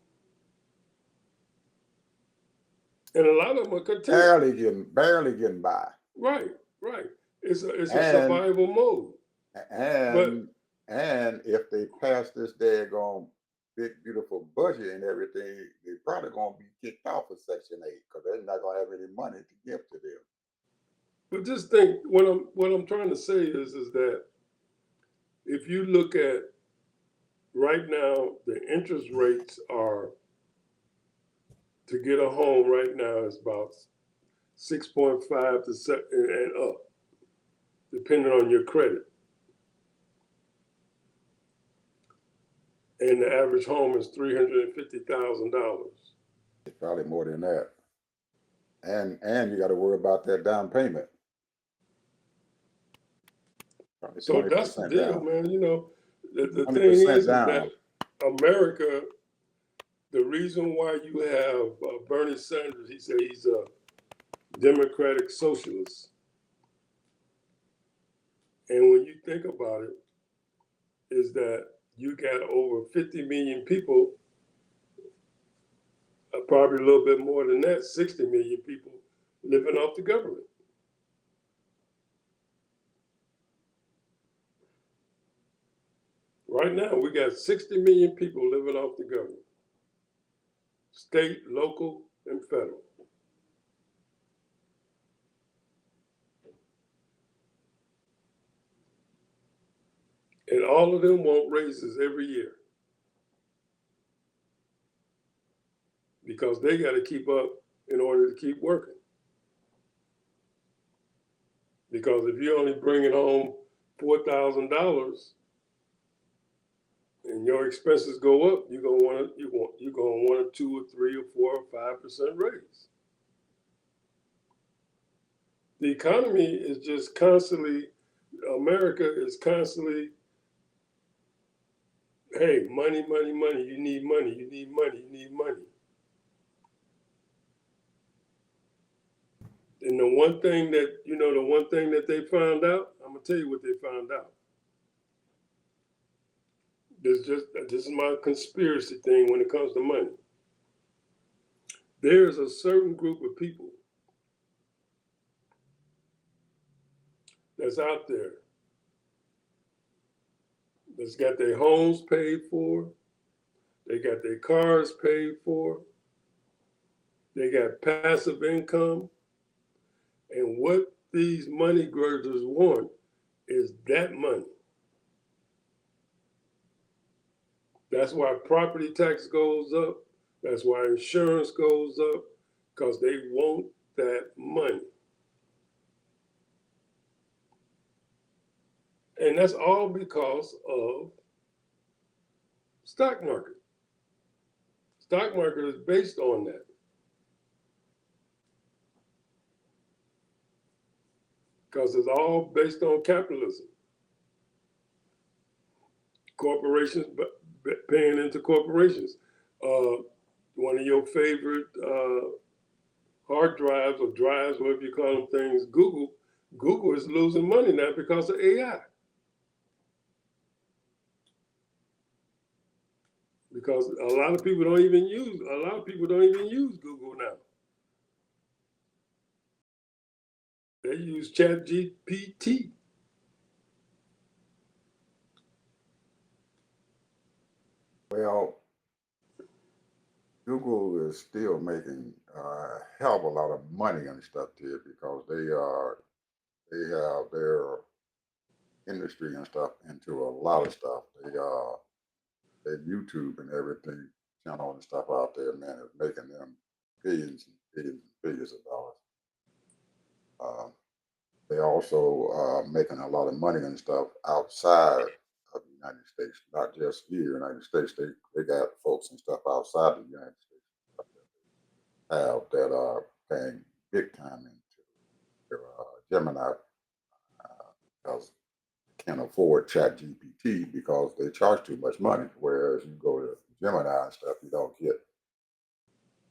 [SPEAKER 2] And a lot of them are content.
[SPEAKER 1] Barely getting by.
[SPEAKER 2] Right. It's a
[SPEAKER 1] And
[SPEAKER 2] survival mode.
[SPEAKER 1] and if they pass this daggone big beautiful budget and everything, they're probably gonna be kicked off of Section 8 because they're not gonna have any money to give to them.
[SPEAKER 2] But just think, what I'm trying to say is that if you look at right now, the interest rates are to get a home right now is about 6.5 to 7 and up, depending on your credit. And the average home is $350,000.
[SPEAKER 1] It's probably more than that. And you got to worry about that down payment. Probably
[SPEAKER 2] So that's the
[SPEAKER 1] 20%
[SPEAKER 2] deal,
[SPEAKER 1] down.
[SPEAKER 2] man. The thing
[SPEAKER 1] 20%
[SPEAKER 2] is
[SPEAKER 1] down.
[SPEAKER 2] that America, the reason why you have Bernie Sanders, he said he's a democratic socialist. And when you think about it, is that you got over 50 million people, probably a little bit more than that, 60 million people living off the government. Right now, we got 60 million people living off the government, state, local, and federal. And all of them want raises every year because they got to keep up in order to keep working. Because if you're only bringing home $4,000 and your expenses go up, you're gonna want a 2 or 3 or 4 or 5% raise. The economy is just constantly, America is constantly, hey, money, money, money. You need money. You need money. You need money. And the one thing that they found out, I'm gonna tell you what they found out. This is my conspiracy thing when it comes to money. There is a certain group of people that's out there that's got their homes paid for, they got their cars paid for, they got passive income, and what these money grubbers want is that money. That's why property tax goes up. That's why insurance goes up, because they want that money. And that's all because of stock market. stock market is based on that. Because it's all based on capitalism. Corporations paying into corporations. One of your favorite hard drives or drives, whatever you call them things, Google is losing money now because of AI. Because a lot of people don't even use Google now. They use ChatGPT.
[SPEAKER 1] Well, Google is still making a hell of a lot of money and stuff here because they have their industry and stuff into a lot of stuff. Their YouTube and everything channel and stuff out there, man, is making them billions and billions and billions of dollars. They also making a lot of money and stuff outside of the United States, not just here in the United States. They got folks and stuff outside the United States have that are paying big time into their Gemini because they can't afford Chat GPT because they charge too much money. Whereas you go to Gemini and stuff, you don't get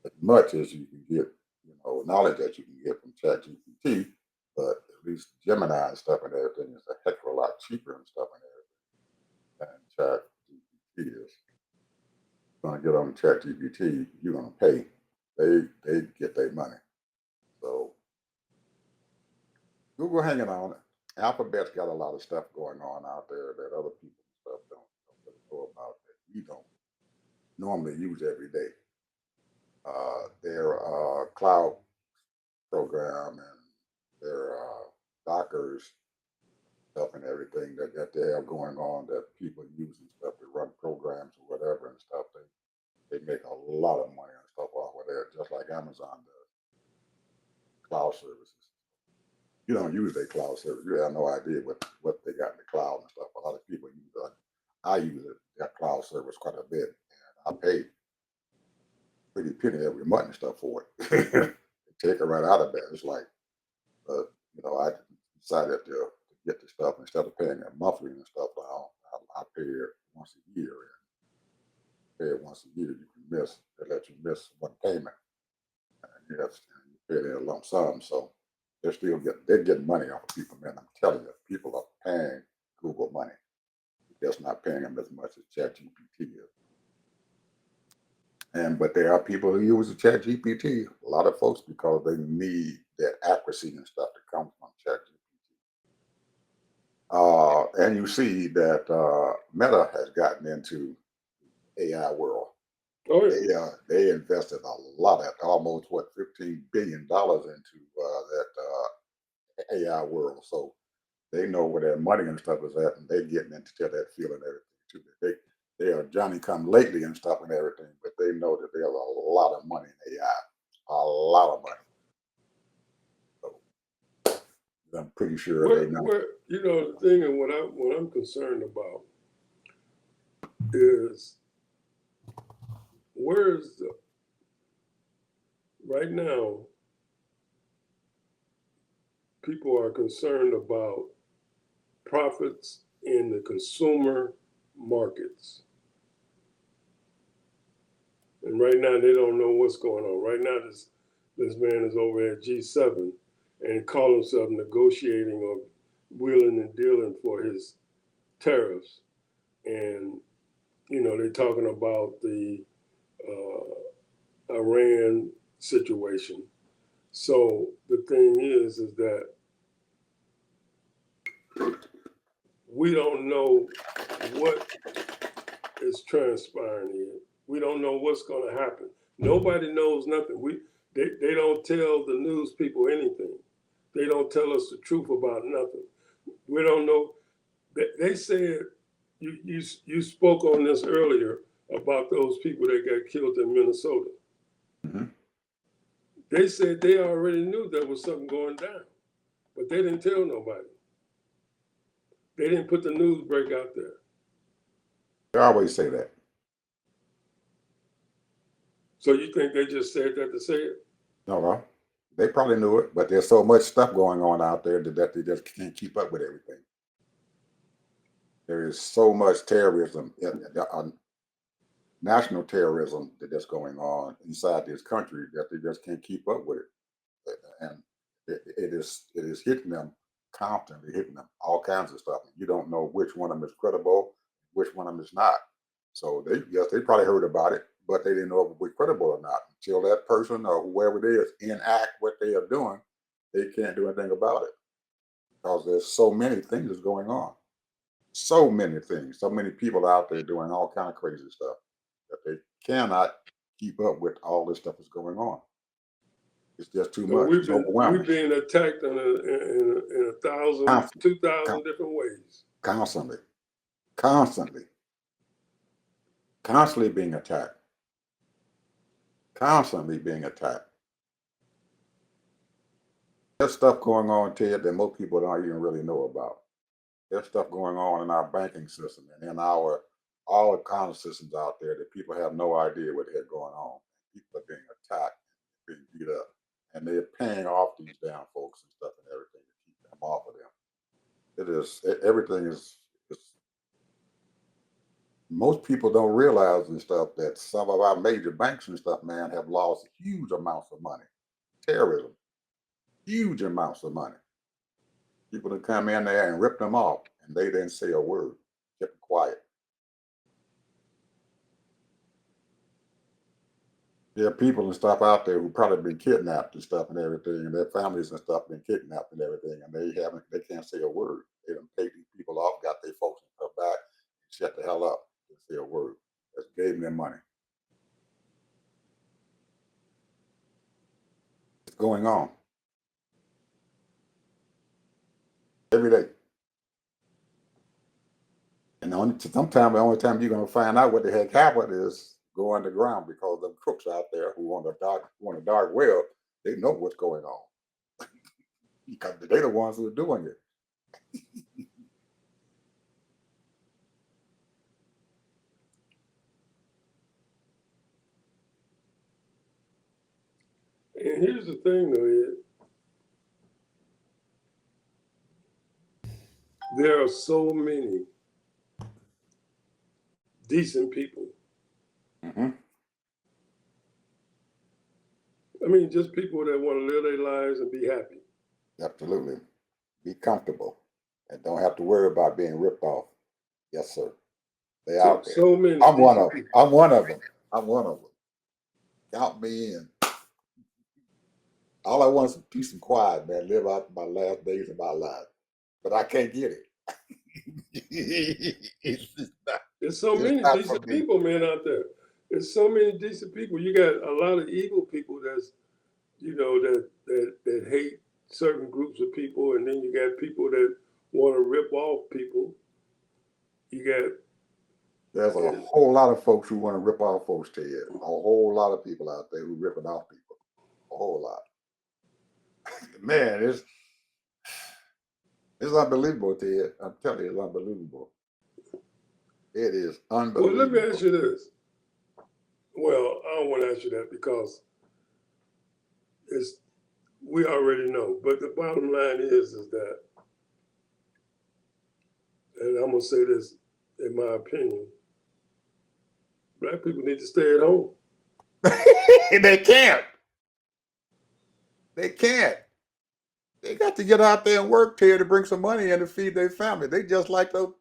[SPEAKER 1] as much as you can get, knowledge that you can get from Chat GPT, but at least Gemini and stuff and everything is a heck of a lot cheaper and stuff and everything than Chat GPT is. You're gonna get on Chat GPT, you're gonna pay. They get their money. So Google hanging on. Alphabet's got a lot of stuff going on out there that other people and stuff don't really know about that we don't normally use every day. Their cloud program and their Dockers stuff and everything that they have going on that people use and stuff to run programs or whatever and stuff. They make a lot of money and stuff off of that, just like Amazon does. Cloud services. You don't use their cloud service. You have no idea what they got in the cloud and stuff. A lot of people use it. I use it, that cloud service quite a bit. And I pay pretty penny every month and stuff for it. Take it right out of there. It's like, I decided to get the stuff instead of paying it monthly and stuff. I pay it once a year. And pay it once a year. You can miss. They let you miss one payment, and you pay it in a lump sum. So they're getting money off of people, man. I'm telling you, people are paying Google money. They're just not paying them as much as ChatGPT is. But there are people who use the ChatGPT, a lot of folks, because they need that accuracy and stuff that comes from ChatGPT. And you see that Meta has gotten into AI world.
[SPEAKER 2] Oh, yeah.
[SPEAKER 1] They invested a lot, at almost $15 billion into that AI world. So they know where their money and stuff is at, and they're getting into that field and everything too. They are Johnny come lately and stuff and everything, but they know that there's a lot of money in AI, a lot of money. So I'm pretty sure they know.
[SPEAKER 2] The thing and what I'm concerned about is right now people are concerned about profits in the consumer markets. And right now they don't know what's going on. Right now this man is over at G7 and call himself negotiating or wheeling and dealing for his tariffs. And, they're talking about the Iran situation. So the thing is that we don't know what is transpiring here. We don't know what's going to happen. Nobody knows nothing. They don't tell the news people anything. They don't tell us the truth about nothing. We don't know. They said you spoke on this earlier about those people that got killed in Minnesota.
[SPEAKER 1] Mm-hmm.
[SPEAKER 2] They said they already knew there was something going down, but they didn't tell nobody. They didn't put the news break out there.
[SPEAKER 1] They always say that.
[SPEAKER 2] So you think they just said that to say it?
[SPEAKER 1] No, they probably knew it, but there's so much stuff going on out there that they just can't keep up with everything. There is so much terrorism, national terrorism that's going on inside this country that they just can't keep up with it, and it is hitting them constantly, hitting them all kinds of stuff. You don't know which one of them is credible, which one of them is not. So they probably heard about it, but they didn't know if it was credible or not until that person or whoever it is enact what they are doing. They can't do anything about it because there's so many things going on, so many things, so many people out there doing all kind of crazy stuff that they cannot keep up with all this stuff that's going on. It's just too
[SPEAKER 2] So
[SPEAKER 1] much. It's
[SPEAKER 2] we've
[SPEAKER 1] overwhelming.
[SPEAKER 2] been attacked in a thousand,
[SPEAKER 1] Constantly,
[SPEAKER 2] 2,000 different ways.
[SPEAKER 1] constantly, constantly, constantly being attacked, constantly being attacked. There's stuff going on, Ted, that most people don't even really know about. There's stuff going on in our banking system and in our all the kind of systems out there that people have no idea what they're going on. People are being attacked, being beat up, and they're paying off these damn folks and stuff and everything to keep them off of them. Everything is most people don't realize and stuff that some of our major banks and stuff, man, have lost huge amounts of money. Terrorism, huge amounts of money. People that come in there and rip them off, and they didn't say a word, kept quiet. There are people and stuff out there who probably been kidnapped and stuff and everything, and their families and stuff been kidnapped and everything, and they can't say a word. They done paid these people off, got their folks and stuff back, shut the hell up, didn't say a word. Just gave them their money. It's going on every day. And sometimes the only time you're gonna find out what the heck happened is go underground because the crooks out there who on the dark web, they know what's going on because they're the ones who are doing it.
[SPEAKER 2] And here's the thing, though, Ed. There are so many decent people.
[SPEAKER 1] Mm-hmm.
[SPEAKER 2] I mean, just people that want to live their lives and be happy.
[SPEAKER 1] Absolutely. Be comfortable and don't have to worry about being ripped off. Yes, sir. They out there.
[SPEAKER 2] So many
[SPEAKER 1] I'm one
[SPEAKER 2] decent
[SPEAKER 1] of them.
[SPEAKER 2] people.
[SPEAKER 1] I'm one of them. I'm one of them. Count me in. All I want is some peace and quiet, man. Live out my last days of my life. But I can't get it.
[SPEAKER 2] There's so
[SPEAKER 1] it's
[SPEAKER 2] many
[SPEAKER 1] not for
[SPEAKER 2] decent
[SPEAKER 1] me.
[SPEAKER 2] people, man, out there. There's so many decent people. You got a lot of evil people that's, that hate certain groups of people, and then you got people that want to rip off people. You got
[SPEAKER 1] There's a whole lot of folks who want to rip off folks, Ted. A whole lot of people out there who ripping off people. A whole lot. Man, it's unbelievable, Ted. I'm telling you, it's unbelievable. It is
[SPEAKER 2] well. Let me
[SPEAKER 1] unbelievable.
[SPEAKER 2] ask you this. Well, I don't want to ask you that because it's we already know. But the bottom line is that, and I'm gonna say this in my opinion, black people need to stay at home.
[SPEAKER 1] They can't. They can't. They got to get out there and work here to bring some money in to feed their family. They just like the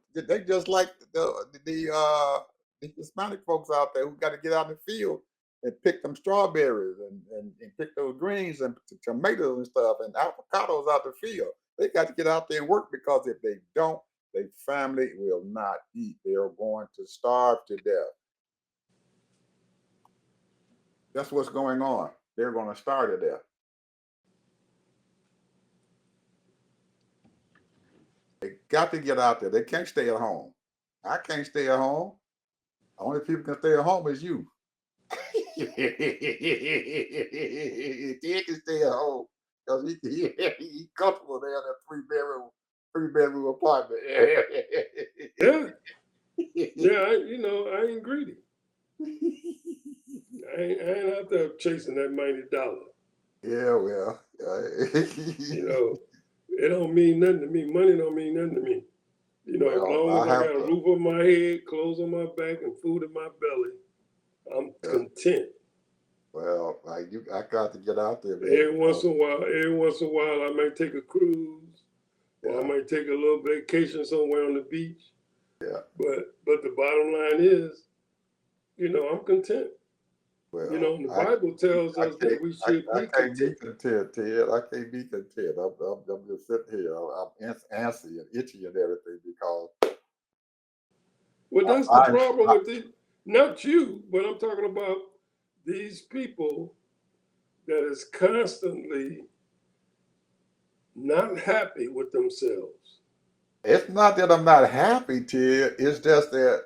[SPEAKER 1] Hispanic folks out there who got to get out in the field and pick them strawberries and pick those greens and tomatoes and stuff and avocados out the field. They got to get out there and work because if they don't, their family will not eat. They are going to starve to death. That's what's going on. They're going to starve to death. They got to get out there. They can't stay at home. I can't stay at home. Only people can stay at home is you. Ted can stay at home because he comfortable there in that three bedroom apartment.
[SPEAKER 2] Yeah, yeah. I ain't greedy. I ain't out there chasing that mighty dollar.
[SPEAKER 1] Yeah, well,
[SPEAKER 2] You know, it don't mean nothing to me. Money don't mean nothing to me. You know, as
[SPEAKER 1] well,
[SPEAKER 2] long as
[SPEAKER 1] I
[SPEAKER 2] I
[SPEAKER 1] have
[SPEAKER 2] got a
[SPEAKER 1] to.
[SPEAKER 2] roof over my head, clothes on my back, and food in my belly, I'm
[SPEAKER 1] Yeah,
[SPEAKER 2] content.
[SPEAKER 1] well, I got to get out there, man, because
[SPEAKER 2] Every once in a while, I might take a cruise, or I
[SPEAKER 1] yeah,
[SPEAKER 2] might take a little vacation somewhere on the beach.
[SPEAKER 1] yeah.
[SPEAKER 2] But the bottom line is, I'm content.
[SPEAKER 1] Well,
[SPEAKER 2] The Bible tells
[SPEAKER 1] I
[SPEAKER 2] us that
[SPEAKER 1] can't,
[SPEAKER 2] we should
[SPEAKER 1] I
[SPEAKER 2] be
[SPEAKER 1] can't be
[SPEAKER 2] content.
[SPEAKER 1] content, Ted. I can't be content. I'm just sitting here. I'm antsy and itchy and everything because
[SPEAKER 2] Well, that's the
[SPEAKER 1] I'm,
[SPEAKER 2] problem
[SPEAKER 1] I,
[SPEAKER 2] with the not you, but I'm talking about these people that is constantly not happy with themselves.
[SPEAKER 1] it's not that I'm not happy, Ted. It's just that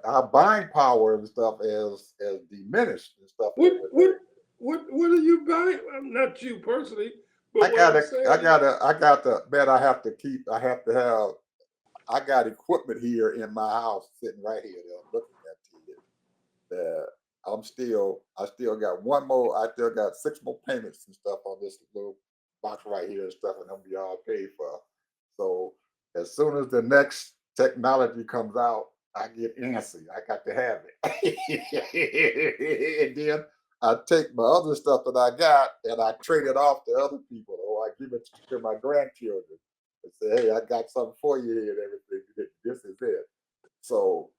[SPEAKER 1] our buying power and stuff is diminished and stuff and
[SPEAKER 2] What
[SPEAKER 1] everything.
[SPEAKER 2] what what are you buying? Not you personally, but
[SPEAKER 1] I
[SPEAKER 2] what I'm
[SPEAKER 1] gotta, I
[SPEAKER 2] saying.
[SPEAKER 1] gotta, I got to, man. I have to have. I got equipment here in my house sitting right here that I'm looking at, Ted. That I still got one more. I still got six more payments and stuff on this little box right here and stuff, and they'll be all paid for. So as soon as the next technology comes out, I get antsy. I got to have it, and then I take my other stuff that I got and I trade it off to other people, or I give it to my grandchildren and say, "Hey, I got something for you here and everything. This is it." So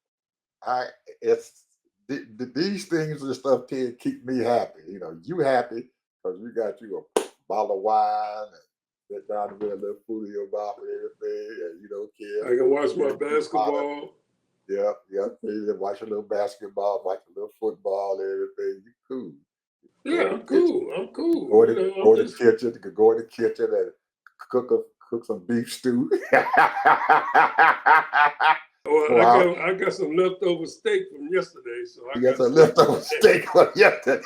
[SPEAKER 1] I it's these things and stuff can keep me happy. You know, you happy because you got you a bottle of wine and sit down with a little food in your mouth and everything, and you don't
[SPEAKER 2] I
[SPEAKER 1] care.
[SPEAKER 2] can watch my
[SPEAKER 1] Kids be bothered.
[SPEAKER 2] basketball.
[SPEAKER 1] Yeah, yeah. You watch a little basketball, watch a little football, and everything. You cool. Go
[SPEAKER 2] Yeah,
[SPEAKER 1] in the
[SPEAKER 2] I'm
[SPEAKER 1] kitchen.
[SPEAKER 2] cool. I'm cool.
[SPEAKER 1] Go in the,
[SPEAKER 2] I'm
[SPEAKER 1] go in the
[SPEAKER 2] just
[SPEAKER 1] kitchen. You could go in the kitchen and cook some beef stew.
[SPEAKER 2] well,
[SPEAKER 1] Go out.
[SPEAKER 2] I got some leftover steak from yesterday, so I
[SPEAKER 1] You got
[SPEAKER 2] got
[SPEAKER 1] some
[SPEAKER 2] something to
[SPEAKER 1] leftover
[SPEAKER 2] eat that.
[SPEAKER 1] steak from yesterday.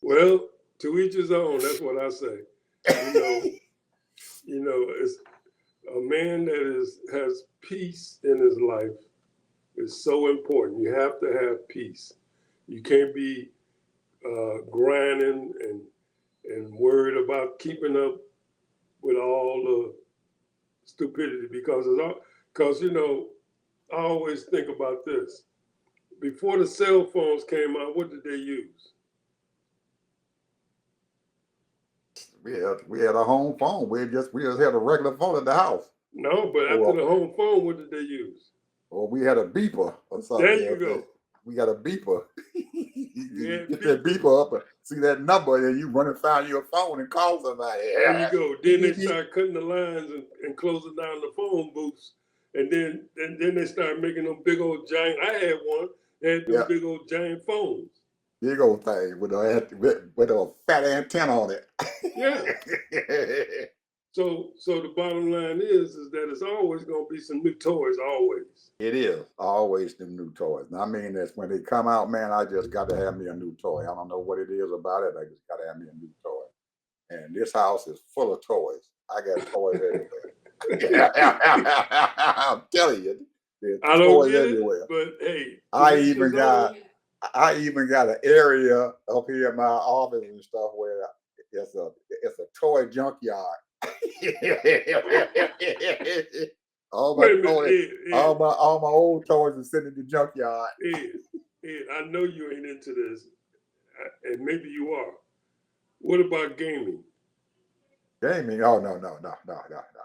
[SPEAKER 2] Well, to each his own. That's what I say. You know, it's a man that has peace in his life is so important. You have to have peace. You can't be grinding and worried about keeping up with all the stupidity because I always think about this. Before the cell phones came out, what did they use?
[SPEAKER 1] We had a home phone. We just had a regular phone at the house.
[SPEAKER 2] No, but after
[SPEAKER 1] Or
[SPEAKER 2] the home phone, what did they use?
[SPEAKER 1] we had a beeper or something.
[SPEAKER 2] There
[SPEAKER 1] You know
[SPEAKER 2] you
[SPEAKER 1] what I'm saying?
[SPEAKER 2] go.
[SPEAKER 1] We got a beeper.
[SPEAKER 2] You
[SPEAKER 1] You
[SPEAKER 2] had
[SPEAKER 1] get that
[SPEAKER 2] beepers.
[SPEAKER 1] beeper up and see that number, and you run and find your phone and call somebody.
[SPEAKER 2] There you go.
[SPEAKER 1] Beep,
[SPEAKER 2] Then they
[SPEAKER 1] beep, beep.
[SPEAKER 2] start cutting the lines and closing down the phone booths. And then they start making them big old giant. I had one. They had them
[SPEAKER 1] Yeah,
[SPEAKER 2] big old giant phones.
[SPEAKER 1] big old thing with a fat antenna on it.
[SPEAKER 2] Yeah. So the bottom line is that it's always gonna be some new toys. Always.
[SPEAKER 1] It is always them new toys. And I mean this when they come out, man. I just got to have me a new toy. I don't know what it is about it. I just got to have me a new toy. And this house is full of toys. I got toys everywhere. I'm telling you, there's
[SPEAKER 2] I don't
[SPEAKER 1] toys
[SPEAKER 2] get it,
[SPEAKER 1] everywhere.
[SPEAKER 2] but hey, to
[SPEAKER 1] I
[SPEAKER 2] each
[SPEAKER 1] even
[SPEAKER 2] his
[SPEAKER 1] got
[SPEAKER 2] own.
[SPEAKER 1] I even got an area up here in my office and stuff where it's a toy junkyard. all my
[SPEAKER 2] Wait a minute,
[SPEAKER 1] toys,
[SPEAKER 2] Ed,
[SPEAKER 1] all my old toys are sitting in the junkyard.
[SPEAKER 2] Ed, Ed. I know you ain't into this, and maybe you are. What about gaming?
[SPEAKER 1] Gaming? Oh no.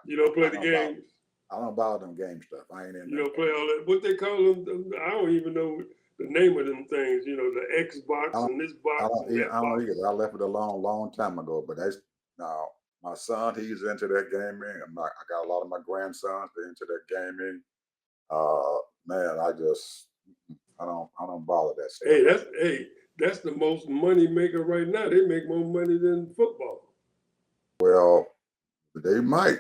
[SPEAKER 2] You don't play
[SPEAKER 1] I
[SPEAKER 2] the
[SPEAKER 1] don't buy
[SPEAKER 2] games.
[SPEAKER 1] I don't buy them game stuff. I ain't in
[SPEAKER 2] You
[SPEAKER 1] that
[SPEAKER 2] don't play
[SPEAKER 1] game
[SPEAKER 2] all
[SPEAKER 1] stuff.
[SPEAKER 2] that. What they call them? I don't even know the name of them things. The
[SPEAKER 1] I
[SPEAKER 2] Xbox
[SPEAKER 1] don't
[SPEAKER 2] and this box and
[SPEAKER 1] I
[SPEAKER 2] that
[SPEAKER 1] don't
[SPEAKER 2] box.
[SPEAKER 1] either. I left it alone long time ago. But that's now my son. He's into that gaming. I got a lot of my grandsons. They're into that gaming. Uh, man, I don't bother that stuff.
[SPEAKER 2] That's the most money maker right now. They make more money than football.
[SPEAKER 1] Well, they might,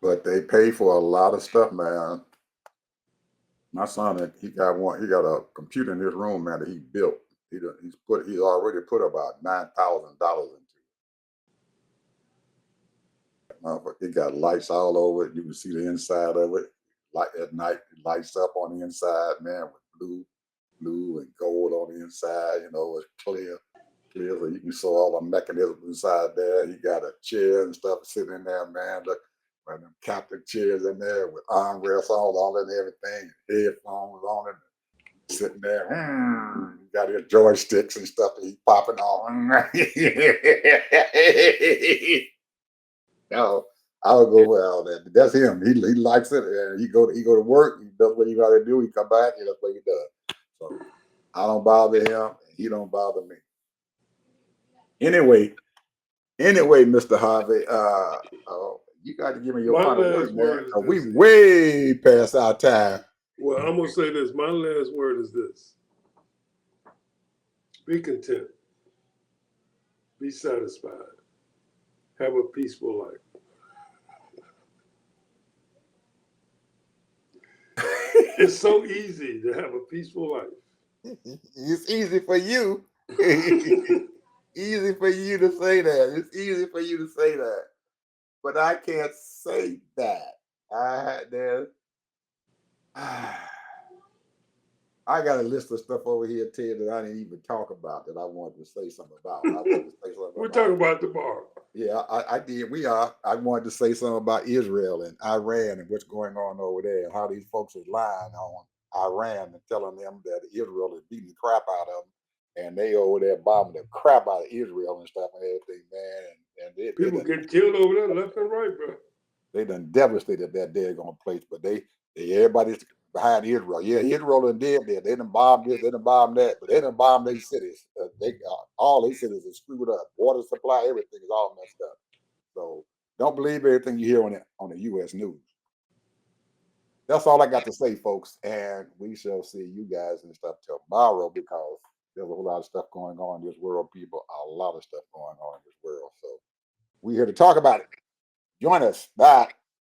[SPEAKER 1] but they pay for a lot of stuff, man. My son, he got one. He got a computer in his room, man, that he built. He's already put about $9,000 into it. It got lights all over it. You can see the inside of it. Like at night, it lights up on the inside, man, with blue and gold on the inside. It's clear, so you can see all the mechanisms inside there. You got a chair and stuff sitting in there, man. Look, man, them captain chairs in there with armrests all in everything, headphones on it, sitting there. You got your joysticks and stuff that he's popping on. No, I would go with all that. That's him. He likes it, and he go to work. He does what he got to do. He come back, and that's what he does. So I don't bother him, and he don't bother me. Anyway, Mr. Harvey, you got to give me your
[SPEAKER 2] My
[SPEAKER 1] final
[SPEAKER 2] last
[SPEAKER 1] word, man.
[SPEAKER 2] word is
[SPEAKER 1] We
[SPEAKER 2] this.
[SPEAKER 1] way past our time.
[SPEAKER 2] Well, I'm gonna say this. My last word is this: be content, be satisfied, have a peaceful life. It's so easy to have a peaceful life.
[SPEAKER 1] It's easy for you. Easy for you to say that. It's easy for you to say that. But I can't say that. I got a list of stuff over here, Ted, that I didn't even talk about that I wanted to say something about.
[SPEAKER 2] We're talking about tomorrow.
[SPEAKER 1] Yeah, I did. We are. I wanted to say something about Israel and Iran and what's going on over there, and how these folks is lying on Iran and telling them that Israel is beating the crap out of them, and they over there bombing the crap out of Israel and stuff and everything, man. And
[SPEAKER 2] People get killed over there left and right, bro.
[SPEAKER 1] they done devastated that daggone place, but everybody's behind Israel. Yeah, Israel and dead there. They done bombed this, they done bombed that, but they done bombed their cities. All their cities are screwed up. Water supply, everything is all messed up. So don't believe everything you hear on the U.S. news. That's all I got to say, folks. And we shall see you guys and stuff tomorrow, because there's a whole lot of stuff going on in this world, people. A lot of stuff going on in this world. So we're here to talk about it. Join us. Bye.